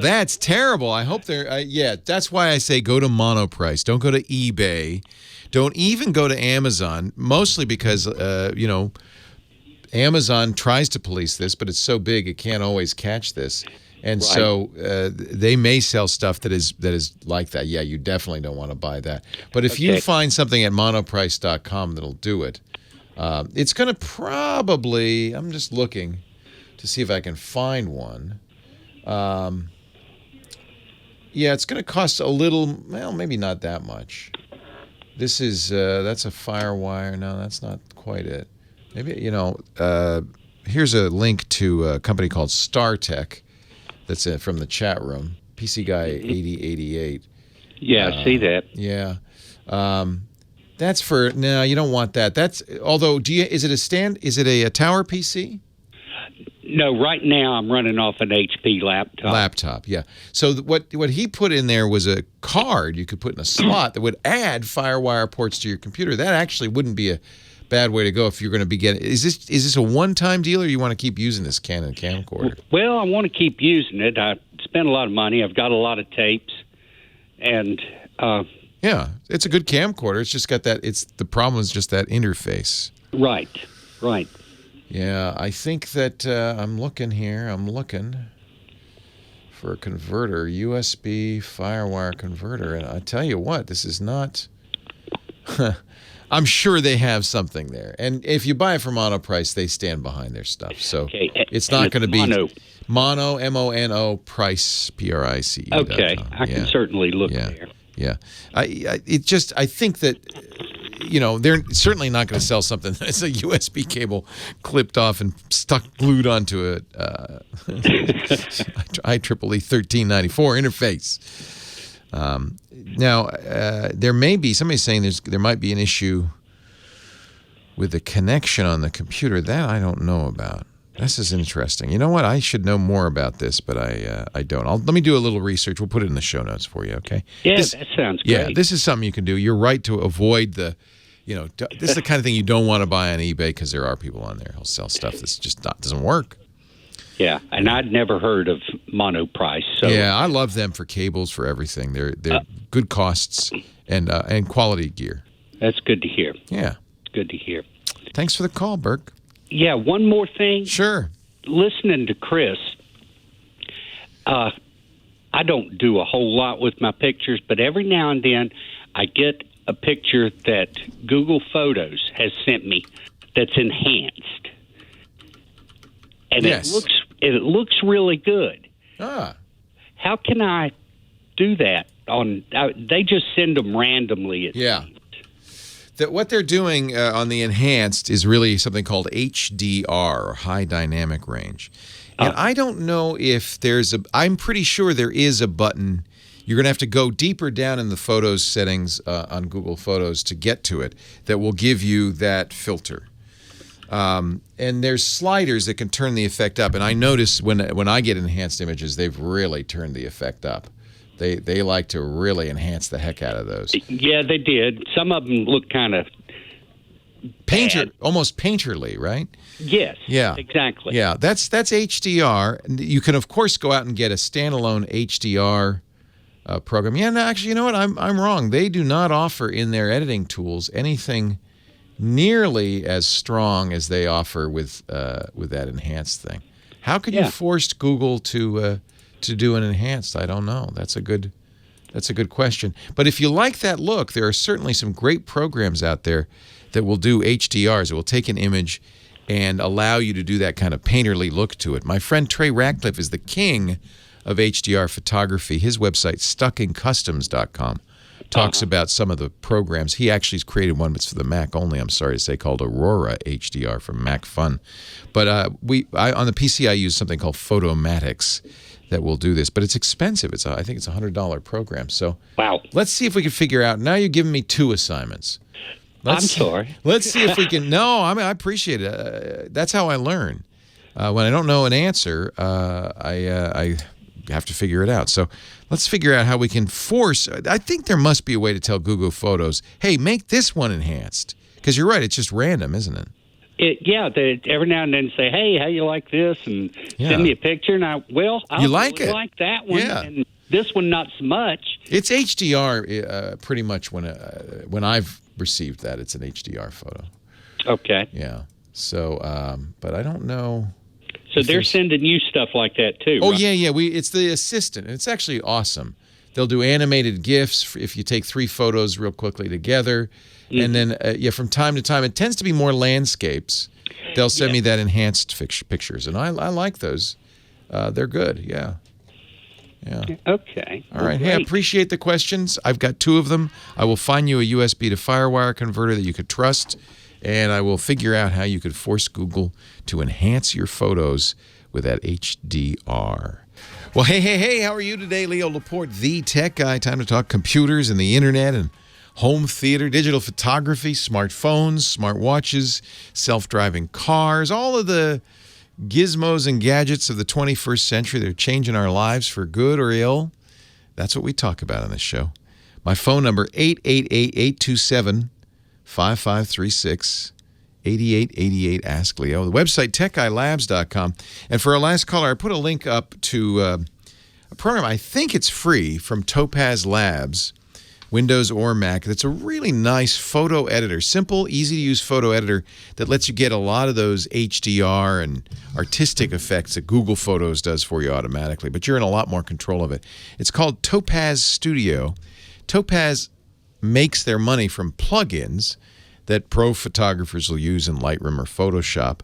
that's terrible. I hope they're that's why I say go to Monoprice. Don't go to eBay. Don't even go to Amazon, mostly because Amazon tries to police this, but it's so big it can't always catch this. And so they may sell stuff that is like that. Yeah, you definitely don't want to buy that. But if you find something at monoprice.com that'll do it, it's going to probably, I'm just looking to see if I can find one. It's going to cost a little, well, maybe not that much. This is, that's a FireWire. No, that's not quite it. Maybe, here's a link to a company called StarTech. That's from the chat room. PC Guy 8088. Yeah, I see that. Yeah. That's for, no, you don't want that. That's, although, is it a tower PC? No, right now I'm running off an HP laptop. Laptop, yeah. So what he put in there was a card you could put in a slot that would add FireWire ports to your computer. That actually wouldn't be a bad way to go if you're going to be getting. Is this a one-time deal, or you want to keep using this Canon camcorder? Well, I want to keep using it. I spent a lot of money. I've got a lot of tapes, and Yeah, it's a good camcorder. It's just got that. The problem is just that interface. Right. Yeah, I think that I'm looking here. I'm looking for a converter, USB FireWire converter, and I tell you what, this is not. I'm sure they have something there, and if you buy it from Monoprice, they stand behind their stuff. So it's not going to be Mono MONO Price PRICE. Okay, I can certainly look there. Yeah, I think that, they're certainly not going to sell something that's a USB cable clipped off and glued onto a IEEE 1394 interface. Now, there may be, somebody's saying there might be an issue with the connection on the computer. That I don't know about. This is interesting. You know what? I should know more about this, but I don't. Let me do a little research. We'll put it in the show notes for you, okay? Yeah, that sounds great. Yeah, this is something you can do. You're right to avoid the, this is the kind of thing you don't want to buy on eBay because there are people on there who'll sell stuff that's just doesn't work. Yeah, and I'd never heard of Monoprice. So. Yeah, I love them for cables, for everything. They're good costs and quality gear. That's good to hear. Yeah. It's good to hear. Thanks for the call, Burke. Yeah, one more thing. Sure. Listening to Chris, I don't do a whole lot with my pictures, but every now and then I get a picture that Google Photos has sent me that's enhanced. And yes. it looks really good. Ah. How can I do that? They just send them randomly. Yeah. What they're doing on the enhanced is really something called HDR, or high dynamic range. And I don't know if I'm pretty sure there is a button. You're going to have to go deeper down in the Photos settings on Google Photos to get to it that will give you that filter. And there's sliders that can turn the effect up. And I notice when I get enhanced images, they've really turned the effect up. They like to really enhance the heck out of those. Yeah, they did. Some of them look kind of almost painterly, right? Yes. Yeah. Exactly. Yeah, that's HDR. You can of course go out and get a standalone HDR program. Yeah, no, actually, you know what? I'm wrong. They do not offer in their editing tools anything nearly as strong as they offer with that enhanced thing. How could you force Google to do an enhanced? I don't know. That's a good question. But if you like that look, there are certainly some great programs out there that will do HDRs. It will take an image and allow you to do that kind of painterly look to it. My friend Trey Ratcliffe is the king of HDR photography. His website, stuckingcustoms.com, talks about some of the programs. He actually has created one that's for the Mac only, I'm sorry to say, called Aurora HDR from Mac Fun. But on the PC, I use something called Photomatics that will do this, but it's expensive. I think it's a $100 program. So let's see if we can figure out. Now you're giving me two assignments. I'm sorry. Let's see if we can. No, I mean, I appreciate it. That's how I learn. When I don't know an answer, I have to figure it out. So let's figure out how we can force. I think there must be a way to tell Google Photos, hey, make this one enhanced. Because you're right, it's just random, isn't it? They every now and then say, hey, how you like this? And send me a picture. And I like that one. Yeah. And this one, not so much. It's HDR pretty much when I've received that. It's an HDR photo. Okay. Yeah. So, but I don't know. So they're sending you stuff like that too, Oh, right? yeah. It's the assistant. And it's actually awesome. They'll do animated GIFs if you take 3 photos real quickly together. And then, from time to time, it tends to be more landscapes. They'll send me that enhanced pictures, and I like those. They're good, yeah. Okay. All right. Hey, I appreciate the questions. I've got 2 of them. I will find you a USB to FireWire converter that you could trust, and I will figure out how you could force Google to enhance your photos with that HDR. Well, hey, how are you today? Leo Laporte, the tech guy. Time to talk computers and the internet and home theater, digital photography, smartphones, smartwatches, self-driving cars, all of the gizmos and gadgets of the 21st century. They're changing our lives for good or ill. That's what we talk about on this show. My phone number, 888-827-5536, 8888 Ask Leo. The website, techguylabs.com. And for our last caller, I put a link up to a program, I think it's free, from Topaz Labs. Windows or Mac. That's a really nice photo editor, simple, easy-to-use photo editor that lets you get a lot of those HDR and artistic effects that Google Photos does for you automatically, but you're in a lot more control of it. It's called Topaz Studio. Topaz makes their money from plugins that pro photographers will use in Lightroom or Photoshop.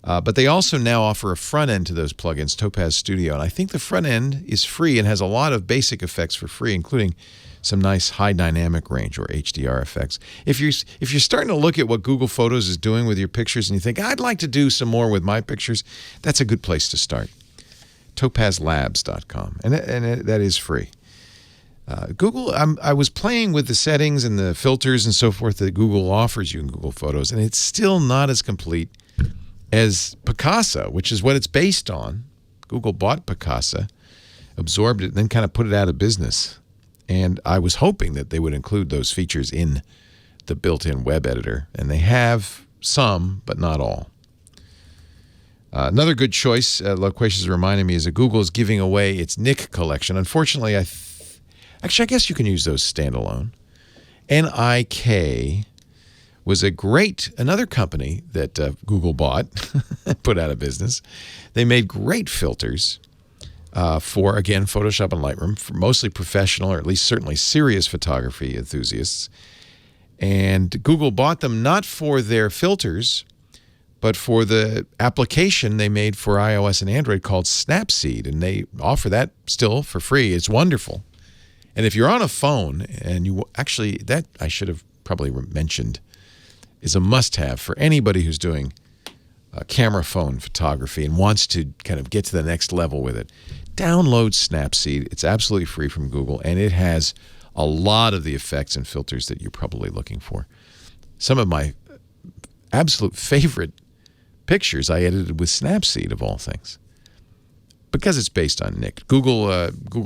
But they also now offer a front end to those plugins, Topaz Studio. And I think the front end is free and has a lot of basic effects for free, including some nice high dynamic range or HDR effects. If you're starting to look at what Google Photos is doing with your pictures and you think, I'd like to do some more with my pictures, that's a good place to start. topazlabs.com. And that is free. Google, I was playing with the settings and the filters and so forth that Google offers you in Google Photos, and it's still not as complete as Picasa, which is what it's based on. Google bought Picasa, absorbed it, and then kind of put it out of business. And I was hoping that they would include those features in the built-in web editor, and they have some, but not all. Another good choice, Loquacious is reminding me, is that Google is giving away its Nick collection. Unfortunately, actually, I guess you can use those standalone. NIK was another company that Google bought, put out of business. They made great filters for, again, Photoshop and Lightroom, for mostly professional or at least certainly serious photography enthusiasts. And Google bought them not for their filters, but for the application they made for iOS and Android called Snapseed. And they offer that still for free. It's wonderful. And if you're on a phone, and that I should have probably mentioned, is a must-have for anybody who's doing camera phone photography and wants to kind of get to the next level with it. Download Snapseed. It's absolutely free from Google, and it has a lot of the effects and filters that you're probably looking for. Some of my absolute favorite pictures I edited with Snapseed, of all things, because it's based on Nik. Google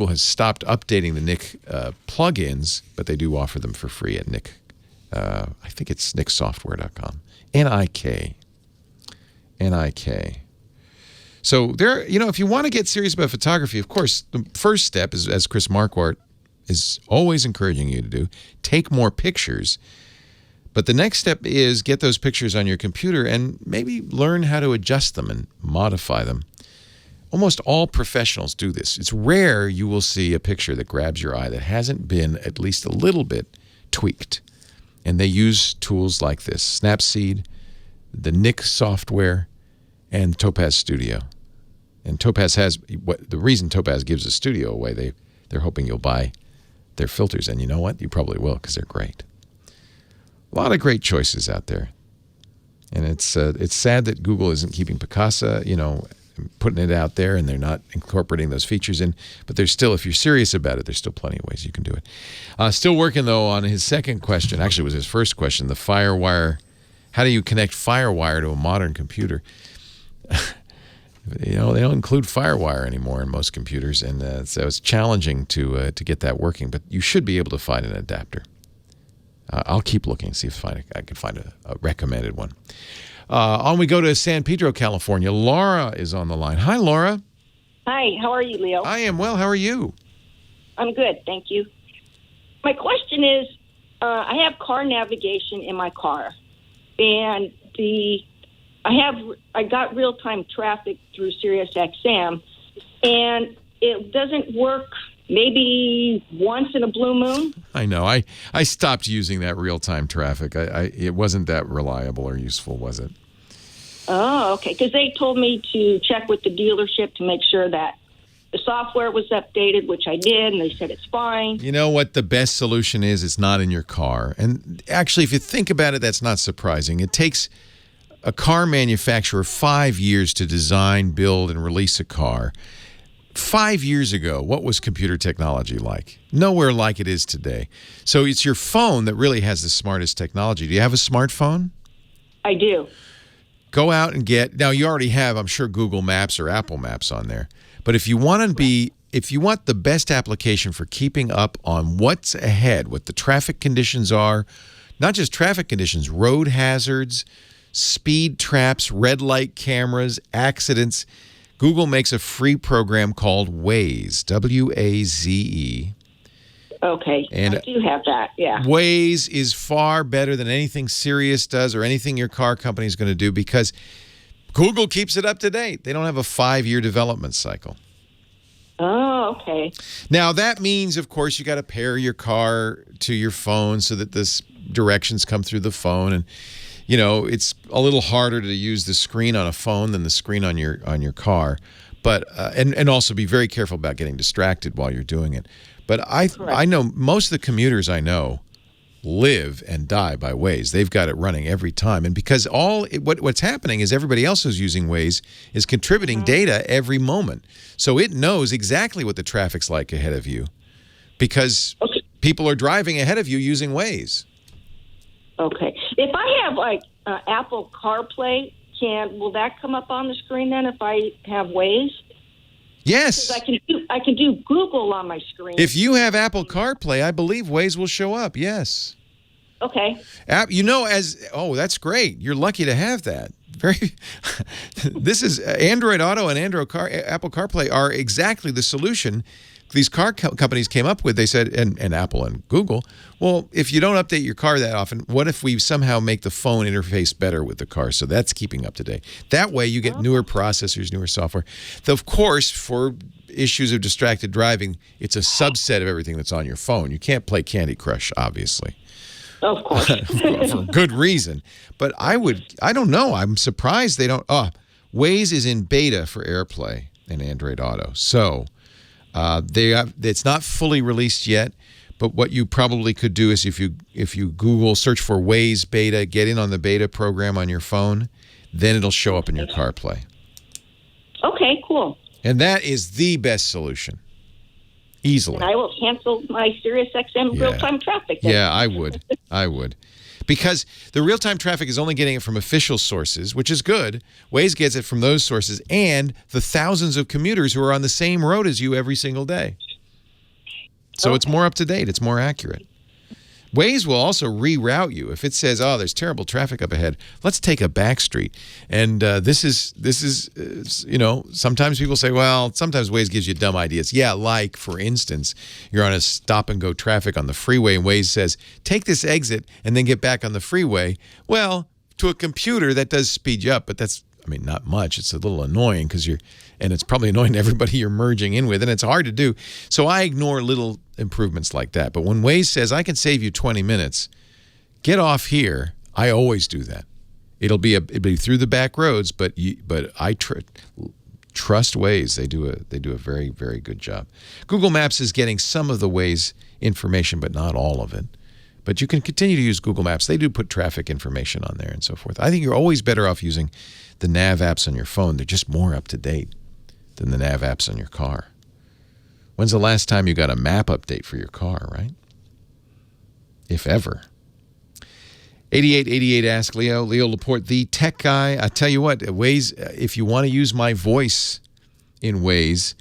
has stopped updating the Nik plugins, but they do offer them for free at Nik. I think it's niksoftware.com. N-I-K. So if you want to get serious about photography, of course, the first step is, as Chris Marquardt is always encouraging you to do, take more pictures. But the next step is get those pictures on your computer and maybe learn how to adjust them and modify them. Almost all professionals do this. It's rare you will see a picture that grabs your eye that hasn't been at least a little bit tweaked. And they use tools like this: Snapseed, the Nik software, and Topaz Studio. And Topaz has the reason Topaz gives a studio away. They're hoping you'll buy their filters, and you know what? You probably will, because they're great. A lot of great choices out there, and it's sad that Google isn't keeping Picasa, putting it out there, and they're not incorporating those features in. But there's still, if you're serious about it, there's still plenty of ways you can do it. Still working, though, on his second question. Actually, it was his first question, the FireWire. How do you connect FireWire to a modern computer? They don't include FireWire anymore in most computers, and so it's challenging to get that working. But you should be able to find an adapter. I'll keep looking, see if I can find a recommended one. On we go to San Pedro, California. Laura is on the line. Hi, Laura. Hi, how are you, Leo? I am well. How are you? I'm good, thank you. My question is, I have car navigation in my car, and I got real-time traffic through SiriusXM, and it doesn't work maybe once in a blue moon. I know. I stopped using that real-time traffic. It wasn't that reliable or useful, was it? Oh, okay. Because they told me to check with the dealership to make sure that the software was updated, which I did, and they said it's fine. You know what the best solution is? It's not in your car. And actually, if you think about it, that's not surprising. It takes a car manufacturer 5 years to design, build, and release a car. 5 years ago, what was computer technology like? Nowhere like it is today. So it's your phone that really has the smartest technology. Do you have a smartphone? I do. Go out and now you already have, I'm sure, Google Maps or Apple Maps on there. But if you want the best application for keeping up on what's ahead, what the traffic conditions are, not just traffic conditions, road hazards, speed traps, red light cameras, accidents, Google makes a free program called Waze, W-A-Z-E. Okay. And I do have that. Yeah. Waze is far better than anything Sirius does or anything your car company is going to do because Google keeps it up to date. They don't have a 5-year development cycle. Oh, okay. Now, that means, of course, you got to pair your car to your phone so that the directions come through the phone. And, you know, it's a little harder to use the screen on a phone than the screen on your car. But and also be very careful about getting distracted while you're doing it. But I know most of the commuters I know live and die by Waze. They've got it running every time. And because what's happening is everybody else who's using Waze is contributing data every moment. So it knows exactly what the traffic's like ahead of you because people are driving ahead of you using Waze. Okay. If I have like Apple CarPlay, will that come up on the screen then if I have Waze? Yes. I can do Google on my screen. If you have Apple CarPlay, I believe Waze will show up. Yes. Okay. That's great. You're lucky to have that. This is Android Auto and Apple CarPlay are exactly the solution these car companies came up with. They said, and Apple and Google, well, if you don't update your car that often, what if we somehow make the phone interface better with the car? So that's keeping up to date. That way you get newer processors, newer software. Of course, for issues of distracted driving, it's a subset of everything that's on your phone. You can't play Candy Crush, obviously. Of course. For good reason. But I don't know. I'm surprised they don't. Waze is in beta for AirPlay and Android Auto. So it's not fully released yet, but what you probably could do is if you Google search for Waze beta, get in on the beta program on your phone, then it'll show up in your CarPlay. Okay, cool. And that is the best solution. Easily. And I will cancel my SiriusXM real-time traffic then. Yeah, I would. Because the real-time traffic is only getting it from official sources, which is good. Waze gets it from those sources and the thousands of commuters who are on the same road as you every single day. So It's more up to date. It's more accurate. Waze will also reroute you. If it says, there's terrible traffic up ahead, let's take a back street. And this is sometimes people say, well, sometimes Waze gives you dumb ideas. Yeah, like, for instance, you're on a stop-and-go traffic on the freeway, and Waze says, take this exit and then get back on the freeway. Well, to a computer, that does speed you up, but that's, not much. It's a little annoying and it's probably annoying to everybody you're merging in with, and it's hard to do. So I ignore little improvements like that. But when Waze says, I can save you 20 minutes, get off here, I always do that. It'll be through the back roads, but I trust Waze. They do a very, very good job. Google Maps is getting some of the Waze information, but not all of it. But you can continue to use Google Maps. They do put traffic information on there and so forth. I think you're always better off using the nav apps on your phone. They're just more up to date than the nav apps on your car. When's the last time you got a map update for your car, right? If ever. 8888 Ask Leo. Leo Laporte, the tech guy. I tell you what, Waze, if you want to use my voice in Waze,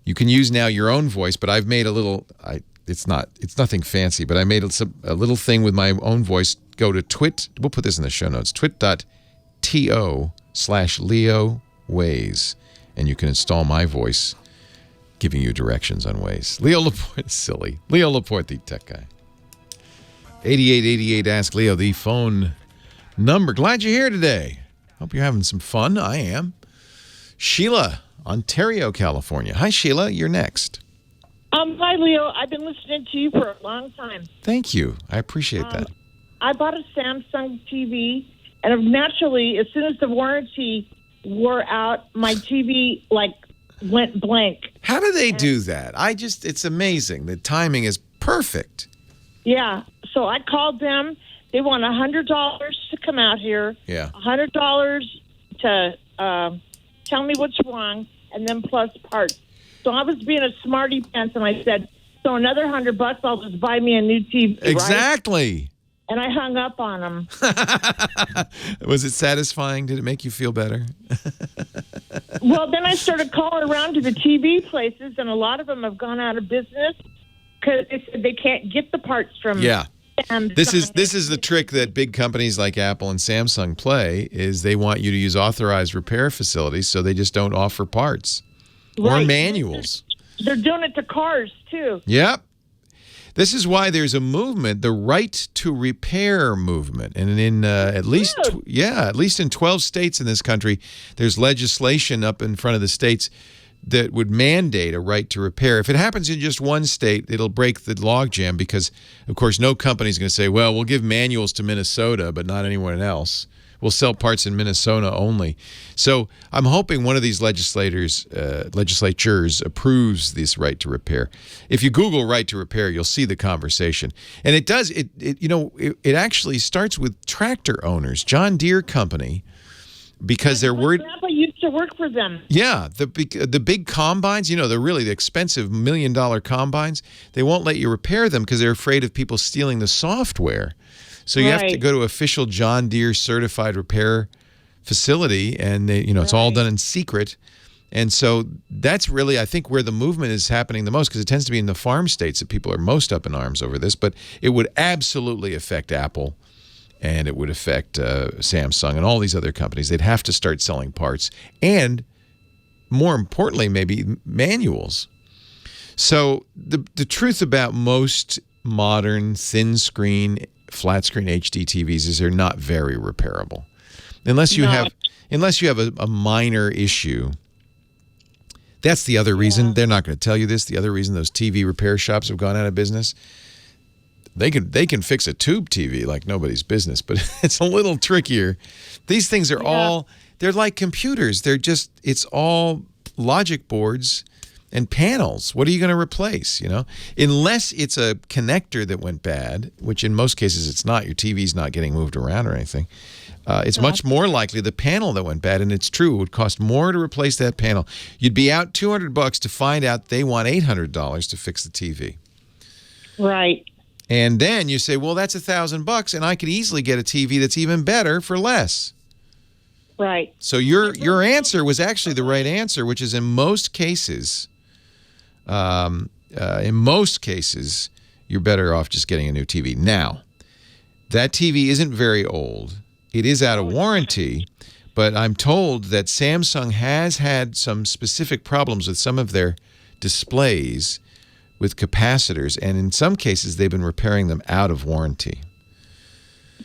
you can use now your own voice, but I've made a little... It's nothing fancy, but I made a little thing with my own voice. Go to Twit. We'll put this in the show notes. twit.to/Leo Waze. And you can install my voice giving you directions on Waze. Leo Laporte, silly. Leo Laporte, the tech guy. 8888 Ask Leo, the phone number. Glad you're here today. Hope you're having some fun. I am. Sheila, Ontario, California. Hi, Sheila. You're next. Hi, Leo. I've been listening to you for a long time. Thank you. I appreciate that. I bought a Samsung TV, and naturally, as soon as the warranty wore out, my TV, went blank. How do they do that? It's amazing. The timing is perfect. Yeah. So I called them. They want $100 to come out here. Yeah. $100 to tell me what's wrong, and then plus parts. So I was being a smarty pants, and I said, so another $100, I'll just buy me a new TV. Exactly. Right? And I hung up on them. Was it satisfying? Did it make you feel better? Well, then I started calling around to the TV places, and a lot of them have gone out of business because they said they can't get the parts from. Yeah. This is the trick that big companies like Apple and Samsung play, is they want you to use authorized repair facilities, so they just don't offer parts. Or manuals. They're doing it to cars, too. Yep. This is why there's a movement, the right to repair movement, and in at least in 12 states in this country, there's legislation up in front of the states that would mandate a right to repair. If it happens in just one state, it'll break the logjam because, of course, no company's going to say, "Well, we'll give manuals to Minnesota, but not anyone else. We'll sell parts in Minnesota only." So I'm hoping one of these legislatures approves this right to repair. If you Google right to repair, you'll see the conversation. And it does, it actually starts with tractor owners, John Deere Company, because they're worried. Grandpa used to work for them. Yeah, the big combines, they're really the expensive $1 million combines. They won't let you repair them because they're afraid of people stealing the software. So you have to go to official John Deere certified repair facility, and it's all done in secret. And so that's really, I think, where the movement is happening the most, because it tends to be in the farm states that people are most up in arms over this. But it would absolutely affect Apple, and it would affect Samsung and all these other companies. They'd have to start selling parts and, more importantly, maybe manuals. So the truth about most modern thin screen, flat screen HD TVs is they're not very repairable, unless you have a minor issue. That's the other reason they're not going to tell you this. The other reason those TV repair shops have gone out of business. They can fix a tube TV like nobody's business, but it's a little trickier. These things are they're like computers. It's all logic boards and panels. What are you going to replace, Unless it's a connector that went bad, which in most cases it's not. Your TV's not getting moved around or anything. It's much more likely the panel that went bad, and it's true. It would cost more to replace that panel. You'd be out $200 to find out they want $800 to fix the TV. Right. And then you say, well, that's $1,000, and I could easily get a TV that's even better for less. Right. So your answer was actually the right answer, which is in most cases, you're better off just getting a new TV. Now, that TV isn't very old. It is out of warranty, but I'm told that Samsung has had some specific problems with some of their displays with capacitors, and in some cases, they've been repairing them out of warranty.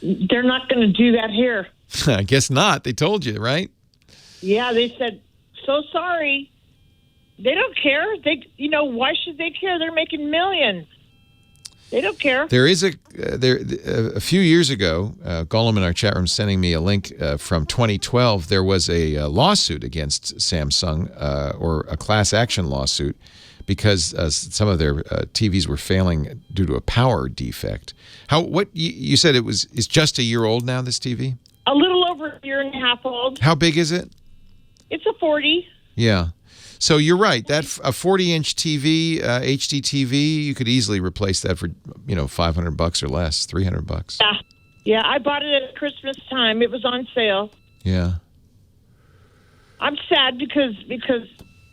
They're not going to do that here. I guess not. They told you, right? Yeah, they said, so sorry. They don't care. Why should they care? They're making millions. They don't care. There is a few years ago, Gollum in our chat room sending me a link from 2012. There was a lawsuit against Samsung, or a class action lawsuit, because some of their TVs were failing due to a power defect. What you said it's just a year old now, this TV? A little over a year and a half old. How big is it? It's a 40. Yeah. So you're right. That a 40-inch TV, HD TV, you could easily replace that for $500 or less, $300. Yeah. I bought it at Christmas time. It was on sale. Yeah. I'm sad because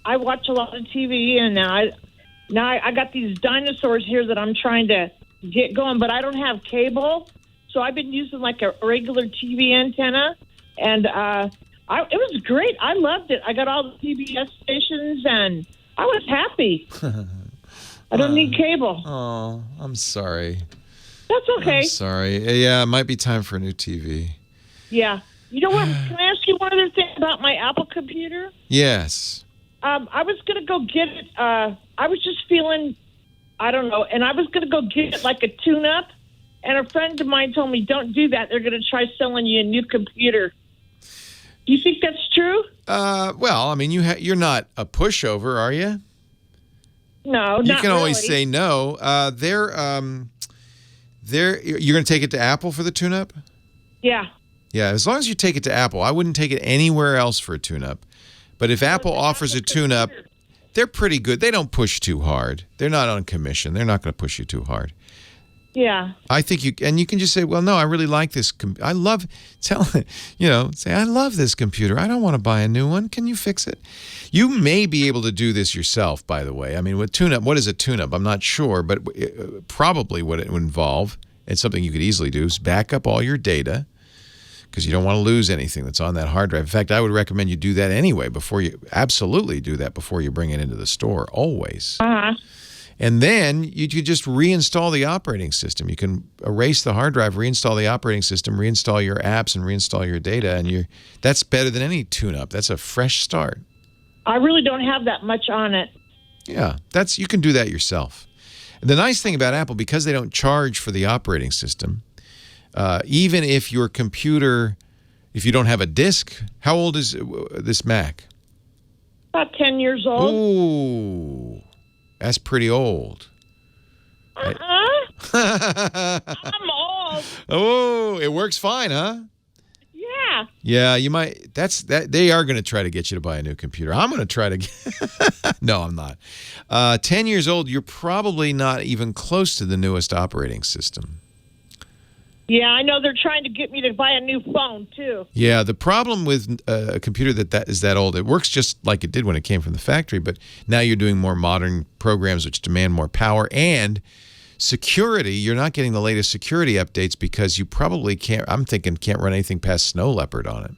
I watch a lot of TV, and now I got these dinosaurs here that I'm trying to get going, but I don't have cable, so I've been using like a regular TV antenna, and it was great. I loved it. I got all the PBS stations, and I was happy. I don't need cable. Oh, I'm sorry. That's okay. I'm sorry. Yeah, it might be time for a new TV. Yeah. You know what? Can I ask you one other thing about my Apple computer? Yes. I was going to go get it. I was just feeling, I don't know, and I was going to go get it like a tune-up, and a friend of mine told me, don't do that. They're going to try selling you a new computer. Do you think that's true? Well, I mean, you're not a pushover, are you? No, not You can always really. say no. You're going to take it to Apple for the tune-up? Yeah. Yeah, as long as you take it to Apple. I wouldn't take it anywhere else for a tune-up. But if Apple offers a tune-up, they're pretty good. They don't push too hard. They're not on commission. They're not going to push you too hard. Yeah. I think you can just say, well, no, I really like this. I love, say, I love this computer. I don't want to buy a new one. Can you fix it? You may be able to do this yourself, by the way. I mean, with tune-up, what is a tune-up? I'm not sure, but probably what it would involve, and something you could easily do, is back up all your data, because you don't want to lose anything that's on that hard drive. In fact, I would recommend you do that anyway absolutely do that before you bring it into the store, always. Uh-huh. And then you could just reinstall the operating system. You can erase the hard drive, reinstall the operating system, reinstall your apps, and reinstall your data. And that's better than any tune-up. That's a fresh start. I really don't have that much on it. Yeah, you can do that yourself. The nice thing about Apple, because they don't charge for the operating system, even if your computer, if you don't have a disk, how old is this Mac? About 10 years old. Ooh, that's pretty old. I'm old. Oh, it works fine, huh? Yeah. Yeah, you might. They are going to try to get you to buy a new computer. I'm going to try to. No, I'm not. 10 years old. You're probably not even close to the newest operating system. Yeah, I know they're trying to get me to buy a new phone too. Yeah, the problem with a computer that is that old, it works just like it did when it came from the factory, but now you're doing more modern programs which demand more power and security. You're not getting the latest security updates because you probably can't run anything past Snow Leopard on it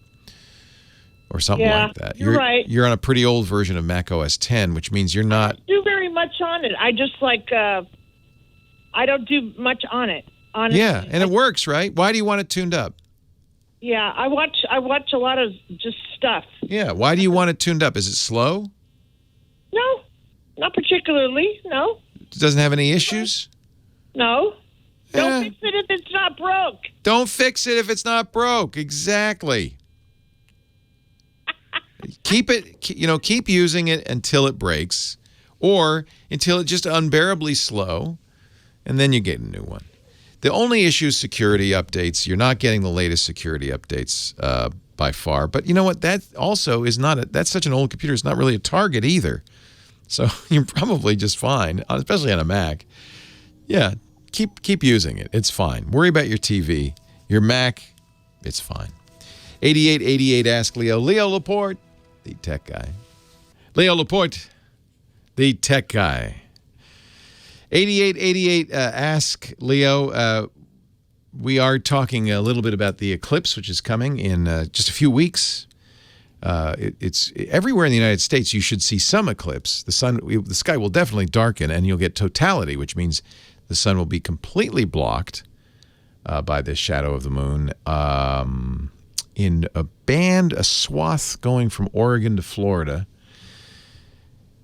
or something like that. You're right. You're on a pretty old version of Mac OS X, which means you're not. I don't do very much on it. I just I don't do much on it. Honestly. Yeah, and it works, right? Why do you want it tuned up? Yeah, I watch a lot of just stuff. Yeah, why do you want it tuned up? Is it slow? No, not particularly. No. It doesn't have any issues? No. Don't fix it if it's not broke. Don't fix it if it's not broke. Exactly. Keep using it until it breaks or until it's just unbearably slow, and then you get a new one. The only issue is security updates. You're not getting the latest security updates by far. But you know what? That also is not that's such an old computer. It's not really a target either. So you're probably just fine, especially on a Mac. Yeah, keep using it. It's fine. Worry about your TV. Your Mac, it's fine. 8888 Ask Leo. Leo Laporte, the tech guy. Leo Laporte, the tech guy. 8888 Ask Leo. We are talking a little bit about the eclipse, which is coming in just a few weeks. It's everywhere in the United States. You should see some eclipse. The sky will definitely darken, and you'll get totality, which means the sun will be completely blocked by the shadow of the moon. In a swath going from Oregon to Florida.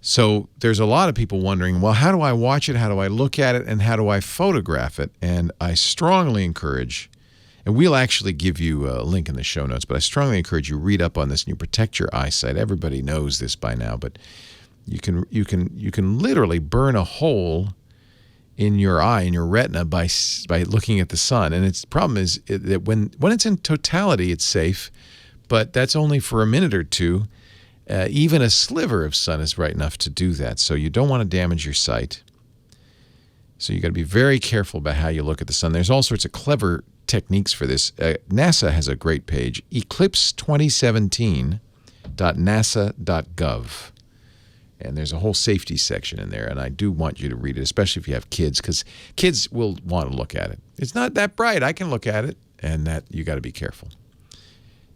So there's a lot of people wondering, well, how do I watch it? How do I look at it? And how do I photograph it? And I strongly encourage, and we'll actually give you a link in the show notes, but I strongly encourage you read up on this and you protect your eyesight. Everybody knows this by now, but you can literally burn a hole in your eye, in your retina, by looking at the sun. And its problem is that when it's in totality, it's safe, but that's only for a minute or two. Even a sliver of sun is bright enough to do that. So you don't want to damage your sight. So you got to be very careful about how you look at the sun. There's all sorts of clever techniques for this. NASA has a great page, eclipse2017.nasa.gov. And there's a whole safety section in there, and I do want you to read it, especially if you have kids, because kids will want to look at it. It's not that bright. I can look at it, and that you got to be careful.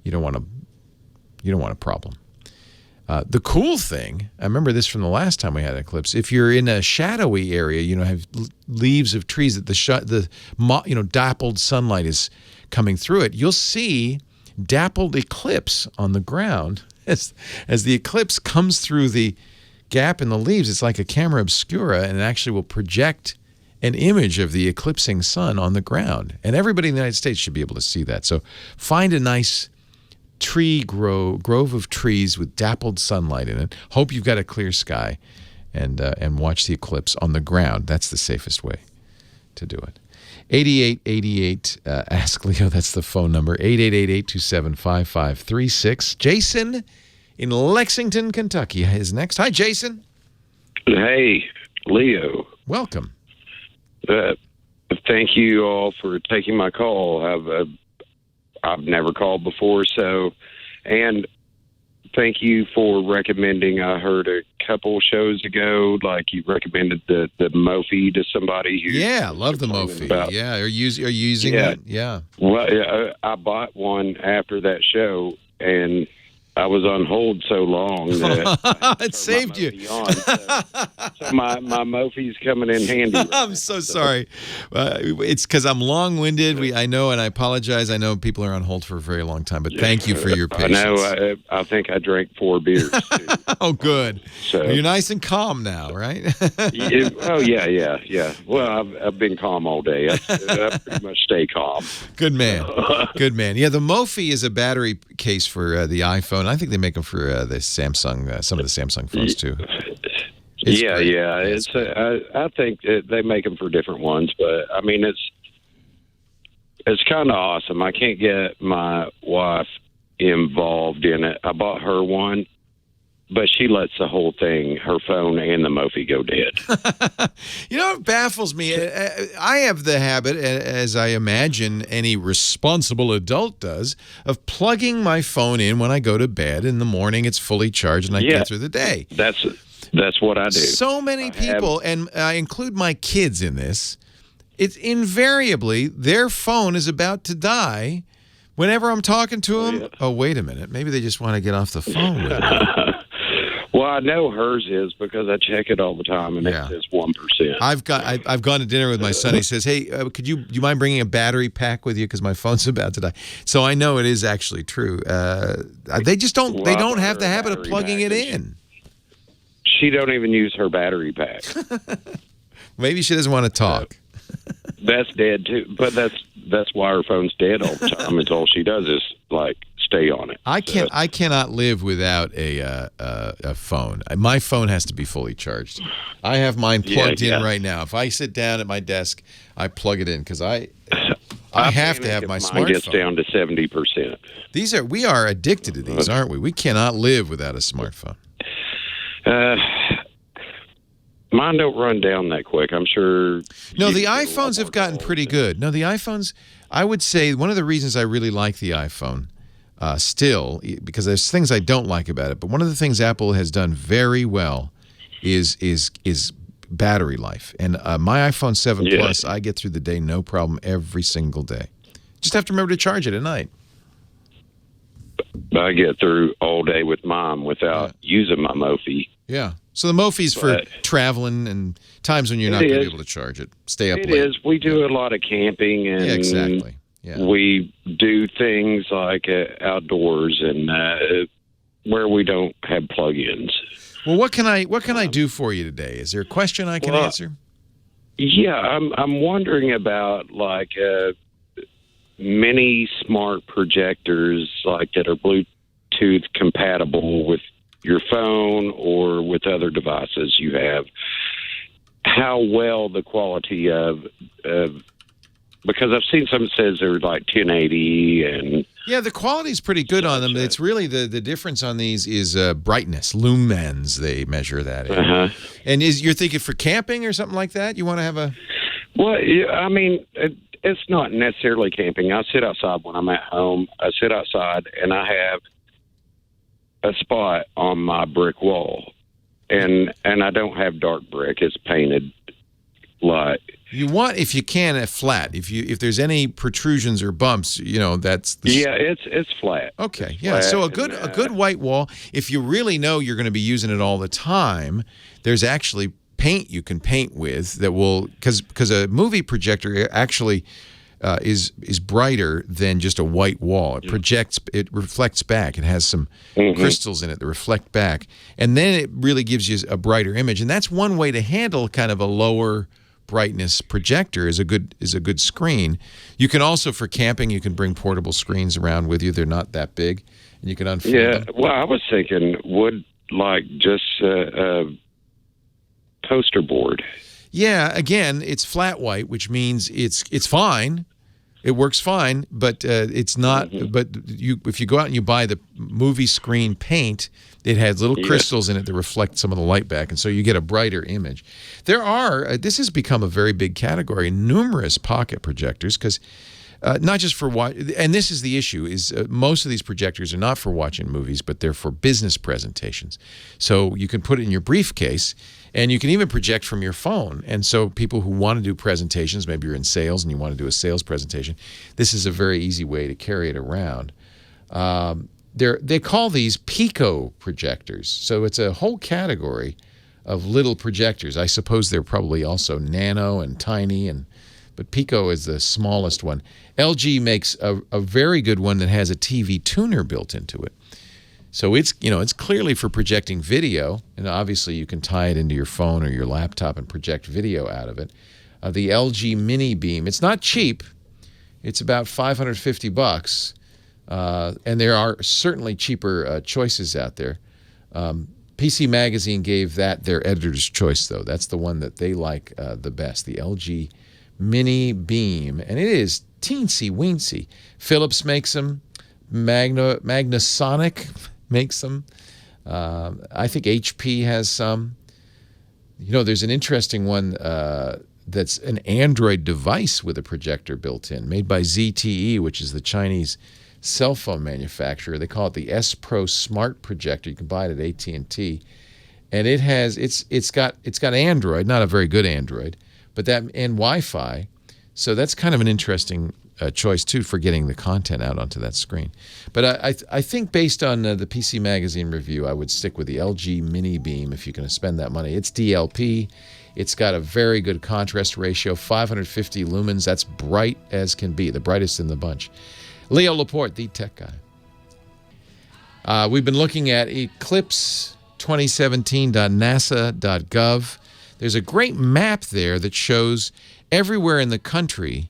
You don't want a problem. The cool thing, I remember this from the last time we had an eclipse. If you're in a shadowy area, have leaves of trees that the dappled sunlight is coming through it, you'll see dappled eclipse on the ground as the eclipse comes through the gap in the leaves. It's like a camera obscura, and it actually will project an image of the eclipsing sun on the ground. And everybody in the United States should be able to see that. So find a nice grove of trees with dappled sunlight in it. Hope you've got a clear sky, and watch the eclipse on the ground. That's the safest way to do it. 8888 Ask Leo. That's the phone number. 8888-275-5536. Jason in Lexington, Kentucky is next. Hi, Jason. Hey, Leo. Welcome. Thank you all for taking my call. I've never called before, and thank you for recommending. I heard a couple shows ago, like you recommended the Mophie to somebody who. Yeah, love the Mophie. Yeah, are you using it? Yeah. Well, I bought one after that show, and I was on hold so long that it saved you. So my Mophie's coming in handy. Right I'm now. so sorry. It's because I'm long-winded. I know, and I apologize. I know people are on hold for a very long time, but thank you for your patience. I know. I think I drank 4 beers. Too. Oh, good. So you're nice and calm now, right? Yeah. Well, I've been calm all day. I pretty much stay calm. Good man. Good man. Yeah, the Mophie is a battery case for the iPhone. I think they make them for the Samsung, some of the Samsung phones too. Yeah. It's I think they make them for different ones, but I mean it's kind of awesome. I can't get my wife involved in it. I bought her one, but she lets the whole thing, her phone and the Mophie, go dead. You know what baffles me? I have the habit, as I imagine any responsible adult does, of plugging my phone in when I go to bed. In the morning, it's fully charged, and I get through the day. That's what I do. So many people, and I include my kids in this, it's invariably their phone is about to die whenever I'm talking to them. Yeah. Oh, wait a minute. Maybe they just want to get off the phone with me. Well, I know hers is because I check it all the time, and it says 1%. I've gone to dinner with my son. He says, "Hey, do you mind bringing a battery pack with you because my phone's about to die?" So I know it is actually true. They just don't. They don't have the habit of plugging it in. She don't even use her battery pack. Maybe she doesn't want to talk. That's dead too, but that's why her phone's dead all the time. It's all she does is like stay on it. I cannot live without a phone. My phone has to be fully charged. I have mine plugged in right now. If I sit down at my desk, I plug it in because I have to have my smartphone. Mine gets down to 70%. We are addicted to these, aren't we? We cannot live without a smartphone. Mine don't run down that quick. I'm sure. No, the iPhones have gotten pretty good. No, the iPhones, I would say one of the reasons I really like the iPhone still, because there's things I don't like about it, but one of the things Apple has done very well is battery life. And my iPhone 7 Plus, I get through the day no problem every single day. Just have to remember to charge it at night. I get through all day with mine without using my Mophie. Yeah. So the Mophie's for traveling and times when you're not going to be able to charge it. Stay up late. It is. We do a lot of camping, and exactly. Yeah. We do things like outdoors and where we don't have plug-ins. Well, what can I do for you today? Is there a question I can answer? Yeah, I'm wondering about like mini smart projectors like that are Bluetooth compatible with your phone or with other devices you have. How well the quality of because I've seen some that says they're like 1080 and the quality's pretty good on them. It's really the difference on these is brightness, lumens. They measure that. And you're thinking for camping or something like that? You want to have a? Well, I mean, it's not necessarily camping. I sit outside when I'm at home. I sit outside and I have a spot on my brick wall, and I don't have dark brick. It's painted light. You want, if you can, a flat. If there's any protrusions or bumps, that's it's flat. Okay, it's flat, so a and, good white wall. If you really know you're going to be using it all the time, there's actually paint you can paint with that will because a movie projector actually is brighter than just a white wall. It reflects back. It has some crystals in it that reflect back, and then it really gives you a brighter image. And that's one way to handle kind of a lower brightness projector is a good screen. You can also, for camping, you can bring portable screens around with you. They're not that big, and you can unfold them. Well, I was thinking would like just a poster board. Yeah, again, it's flat white, which means it's fine. It works fine, but it's not. But if you go out and you buy the movie screen paint, it has little crystals in it that reflect some of the light back, and so you get a brighter image. There are this has become a very big category. Numerous pocket projectors, because not just for watch. And this is the issue: is most of these projectors are not for watching movies, but they're for business presentations. So you can put it in your briefcase. And you can even project from your phone. And so people who want to do presentations, maybe you're in sales and you want to do a sales presentation, this is a very easy way to carry it around. they call these pico projectors. So it's a whole category of little projectors. I suppose they're probably also nano and tiny, but pico is the smallest one. LG makes a very good one that has a TV tuner built into it. So it's clearly for projecting video, and obviously you can tie it into your phone or your laptop and project video out of it. The LG Mini Beam. It's not cheap. It's about $550, and there are certainly cheaper choices out there. PC Magazine gave that their editor's choice, though. That's the one that they like the best, the LG Mini Beam, and it is teensy weensy. Philips makes them. Magnasonic makes them. I think HP has some. There's an interesting one that's an Android device with a projector built in, made by ZTE, which is the Chinese cell phone manufacturer. They call it the S Pro Smart Projector. You can buy it at AT&T, and it's got Android, not a very good Android, but and Wi-Fi. So that's kind of an interesting choice too for getting the content out onto that screen. But I think based on the PC Magazine review, I would stick with the LG Mini Beam if you're going to spend that money. It's DLP. It's got a very good contrast ratio, 550 lumens. That's bright as can be, the brightest in the bunch. Leo Laporte, the tech guy. We've been looking at eclipse2017.nasa.gov. There's a great map there that shows everywhere in the country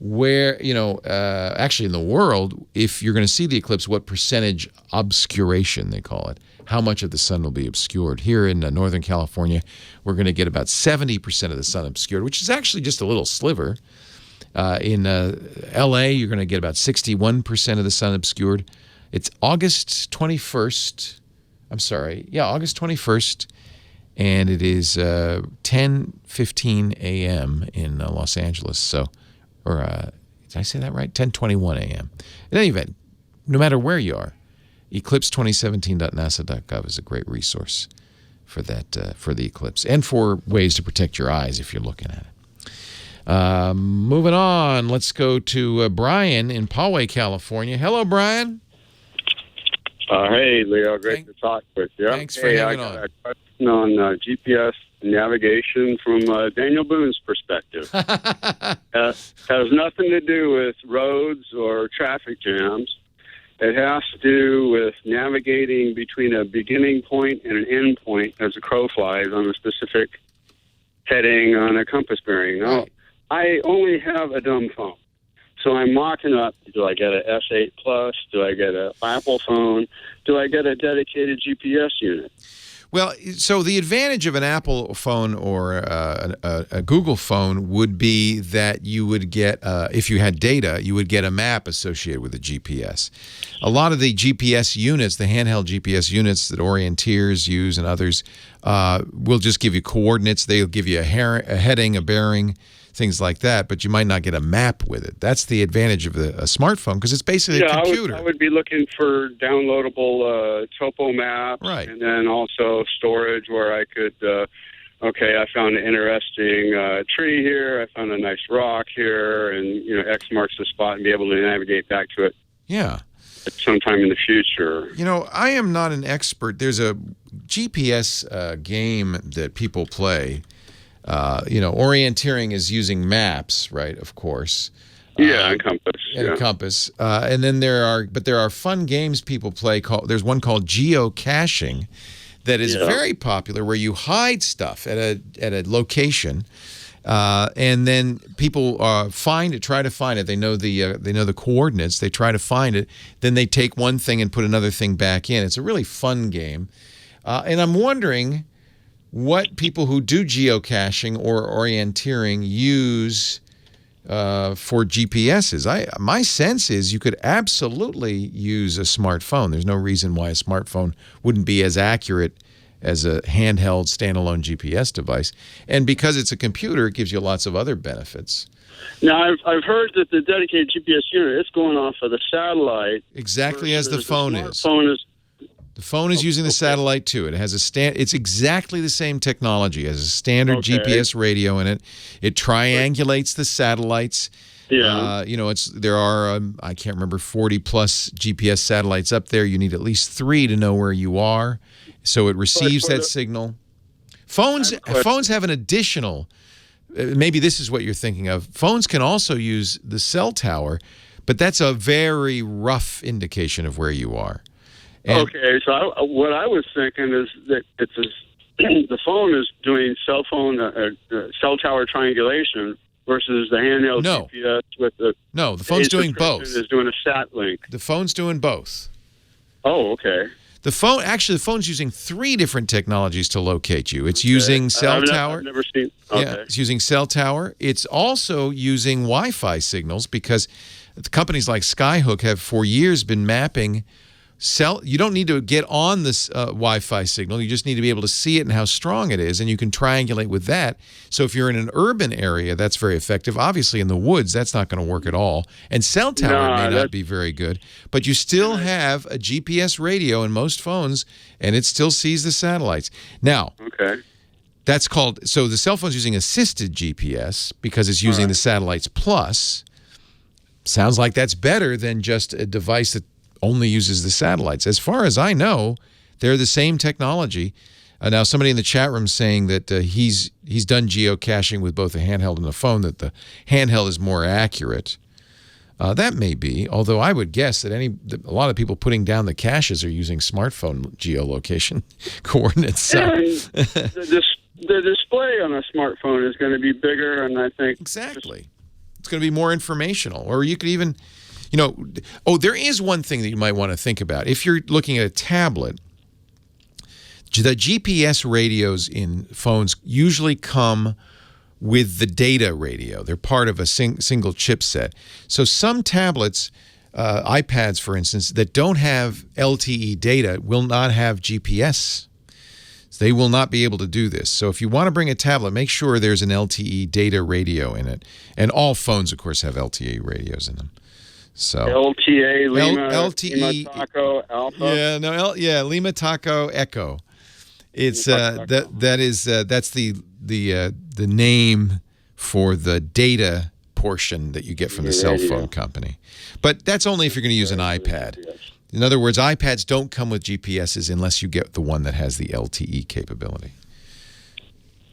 where, actually in the world, if you're going to see the eclipse, what percentage obscuration, they call it, how much of the sun will be obscured. Here in Northern California, we're going to get about 70% of the sun obscured, which is actually just a little sliver. In L.A., you're going to get about 61% of the sun obscured. It's August 21st. August 21st, and it is 10:15 a.m. in Los Angeles. Did I say that right? 10:21 a.m. In any event, no matter where you are, eclipse2017.nasa.gov is a great resource for that, for the eclipse, and for ways to protect your eyes if you're looking at it. Moving on, let's go to Brian in Poway, California. Hello, Brian. Hey, Leo. Great to talk with you. Thanks for hanging on. I got a question on GPS navigation from Daniel Boone's perspective. Has nothing to do with roads or traffic jams. It has to do with navigating between a beginning point and an end point as a crow flies on a specific heading on a compass bearing. Now, right. I only have a dumb phone. So I'm mocking up, do I get an S8 Plus? Do I get an Apple phone? Do I get a dedicated GPS unit? Well, so the advantage of an Apple phone or a Google phone would be that you would get, if you had data, you would get a map associated with the GPS. A lot of the GPS units, the handheld GPS units that orienteers use and others, will just give you coordinates. They'll give you a heading, a bearing, things like that, but you might not get a map with it. That's the advantage of a smartphone, because it's basically a computer. I would be looking for downloadable topo maps, right, and then also storage where I could, I found an interesting tree here, I found a nice rock here, and X marks the spot, and be able to navigate back to it. Yeah. At sometime in the future. I am not an expert. There's a GPS game that people play. Orienteering is using maps, right? Of course. And compass. And compass. And then there are fun games people play. There's one called geocaching that is very popular, where you hide stuff at a location, and then people try to find it. They know the coordinates. They try to find it. Then they take one thing and put another thing back in. It's a really fun game, and I'm wondering what people who do geocaching or orienteering use for GPSs. My sense is you could absolutely use a smartphone. There's no reason why a smartphone wouldn't be as accurate as a handheld standalone GPS device. And because it's a computer, it gives you lots of other benefits. Now, I've heard that the dedicated GPS unit is going off of the satellite. Exactly as the phone is. The phone is using the satellite too. It has it's exactly the same technology. It has a standard GPS radio in it. It triangulates the satellites. Yeah. There are I can't remember 40 plus GPS satellites up there. You need at least 3 to know where you are, so it receives that signal. Phones have an additional. Maybe this is what you're thinking of. Phones can also use the cell tower, but that's a very rough indication of where you are. Okay, so what I was thinking is that the phone is doing cell tower triangulation versus the handheld GPS with the. No, the phone's doing both. Is doing a sat link. The phone's doing both. Oh, okay. The phone's using 3 different technologies to locate you. It's using cell tower. I've never seen. Okay. Yeah, it's using cell tower. It's also using Wi-Fi signals because companies like Skyhook have for years been mapping you don't need to get on this Wi-Fi signal. You just need to be able to see it and how strong it is, and you can triangulate with that. So if you're in an urban area, that's very effective. Obviously, in the woods, that's not going to work at all. And cell tower may not be very good, but you still have a GPS radio in most phones, and it still sees the satellites. Now, that's called, so the cell phone's using assisted GPS because it's using the satellites plus. Sounds like that's better than just a device that only uses the satellites. As far as I know, they're the same technology. Now, somebody in the chat room saying that he's done geocaching with both a handheld and a phone, that the handheld is more accurate. That may be, although I would guess that a lot of people putting down the caches are using smartphone geolocation coordinates. The display on a smartphone is going to be bigger, and I think exactly. It's going to be more informational, or you could even. There is one thing that you might want to think about. If you're looking at a tablet, the GPS radios in phones usually come with the data radio. They're part of a single chipset. So some tablets, iPads, for instance, that don't have LTE data will not have GPS. They will not be able to do this. So if you want to bring a tablet, make sure there's an LTE data radio in it. And all phones, of course, have LTE radios in them. So LTA, Lima, LTE, Lima Taco Alpha. Lima Taco Echo. It's that's the name for the data portion that you get from the cell phone company. But that's only if you're going to use an iPad. In other words, iPads don't come with GPSs unless you get the one that has the LTE capability.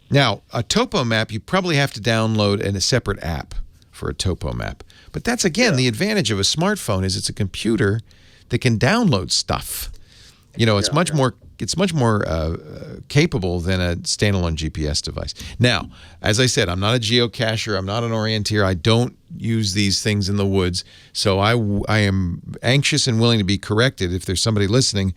Now, a topo map, you probably have to download a separate app for a topo map. But that's, again, the advantage of a smartphone is it's a computer that can download stuff. It's much more capable than a standalone GPS device. Now, as I said, I'm not a geocacher. I'm not an orienteer. I don't use these things in the woods. So I am anxious and willing to be corrected if there's somebody listening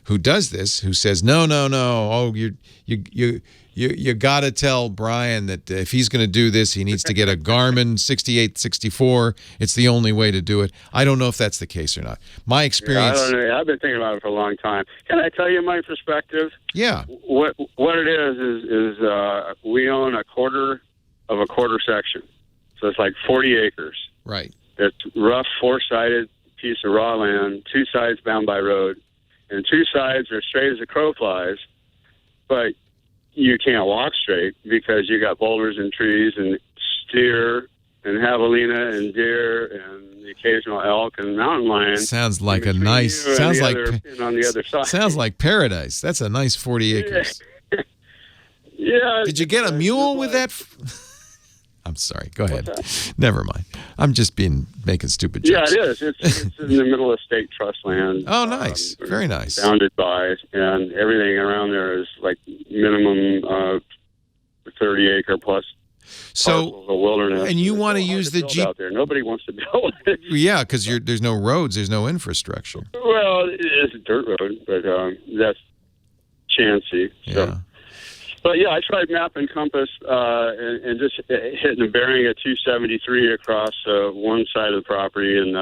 who does this, who says, no. Oh, you got to tell Brian that if he's going to do this, he needs to get a Garmin 6864. It's the only way to do it. I don't know if that's the case or not. My experience. I don't know. I've been thinking about it for a long time. Can I tell you my perspective? Yeah. What it is we own a quarter of a quarter section, so it's like 40 acres. Right. It's rough, 4-sided piece of raw land, 2 sides bound by road, and 2 sides are straight as a crow flies, but you can't walk straight because you got boulders and trees and steer and javelina and deer and the occasional elk and mountain lion. Sounds like a nice. Sounds like on the other side. Sounds like paradise. That's a nice 40 acres. Yeah. Did you get a mule with that? I'm sorry. Go ahead. Never mind. I'm just making stupid jokes. Yeah, it is. It's in the middle of state trust land. Oh, nice. Very nice. Bounded by, and everything around there is like minimum 30 acre plus. So a wilderness. And you want to use the out there. Nobody wants to build it. Yeah, because there's no roads, there's no infrastructure. Well, it is a dirt road, but that's chancy. So. Yeah. But yeah, I tried map and compass and just hitting a bearing at 273 across one side of the property. And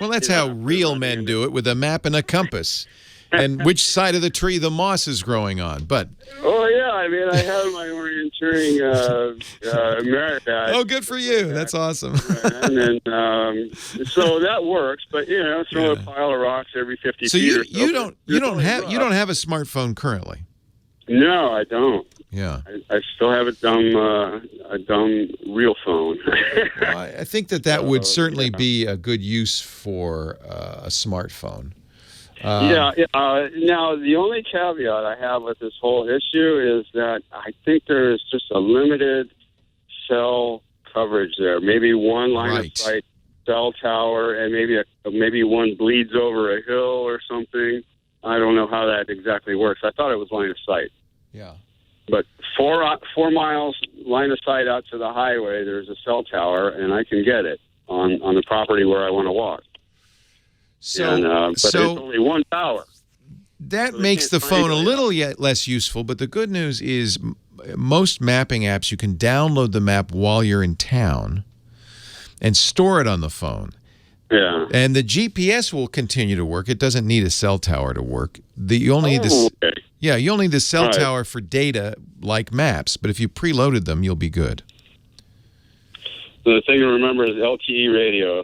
well, that's how real men do it, with a map and a compass, and which side of the tree the moss is growing on. But oh yeah, I mean, I have my orienteering merit badge. Oh, good for you! That's awesome. And then so that works. But throw a pile of rocks every 50 so feet. You don't have a smartphone currently. No, I don't. Yeah. I still have a dumb real phone. Well, I think that would certainly be a good use for a smartphone. Now, the only caveat I have with this whole issue is that I think there is just a limited cell coverage there. Maybe one line of sight cell tower, and maybe one bleeds over a hill or something. I don't know how that exactly works. I thought it was line of sight. Yeah. But 4 miles line of sight out to the highway, there's a cell tower, and I can get it on the property where I want to walk. But it's only one tower. That makes the phone a little less useful, but the good news is most mapping apps, you can download the map while you're in town and store it on the phone. Yeah. And the GPS will continue to work. It doesn't need a cell tower to work. You'll need the cell tower for data like maps, but if you preloaded them, you'll be good. So the thing to remember is LTE radio.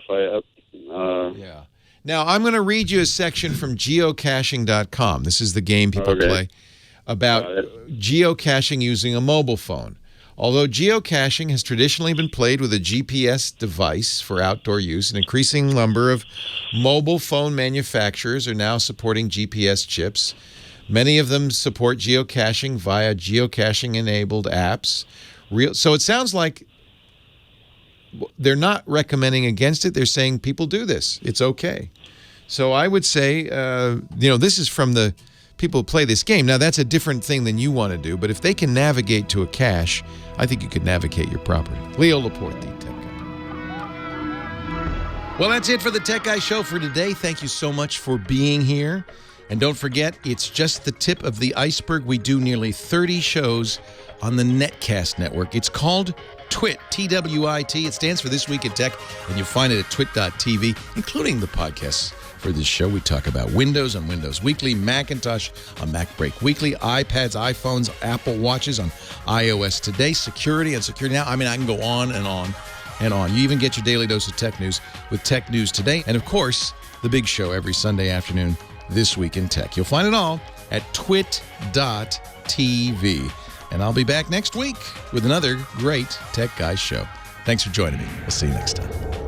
Yeah. Now, I'm going to read you a section from geocaching.com. This is the game people play about geocaching using a mobile phone. Although geocaching has traditionally been played with a GPS device for outdoor use, an increasing number of mobile phone manufacturers are now supporting GPS chips. Many of them support geocaching via geocaching-enabled apps. So it sounds like they're not recommending against it. They're saying people do this. It's okay. So I would say, this is from the people who play this game. Now, that's a different thing than you want to do, but if they can navigate to a cache, I think you could navigate your property. Leo Laporte, the Tech Guy. Well, that's it for the Tech Guy Show for today. Thank you so much for being here. And don't forget, it's just the tip of the iceberg. We do nearly 30 shows on the Netcast network. It's called TWIT, T-W-I-T. It stands for This Week in Tech, and you'll find it at twit.tv, including the podcasts for this show. We talk about Windows on Windows Weekly, Macintosh on Mac Break Weekly, iPads, iPhones, Apple Watches on iOS Today, security on Security Now. I mean, I can go on and on and on. You even get your daily dose of tech news with Tech News Today. And, of course, the big show every Sunday afternoon, This Week in Tech. You'll find it all at twit.tv. And I'll be back next week with another great Tech Guys show. Thanks for joining me. We'll see you next time.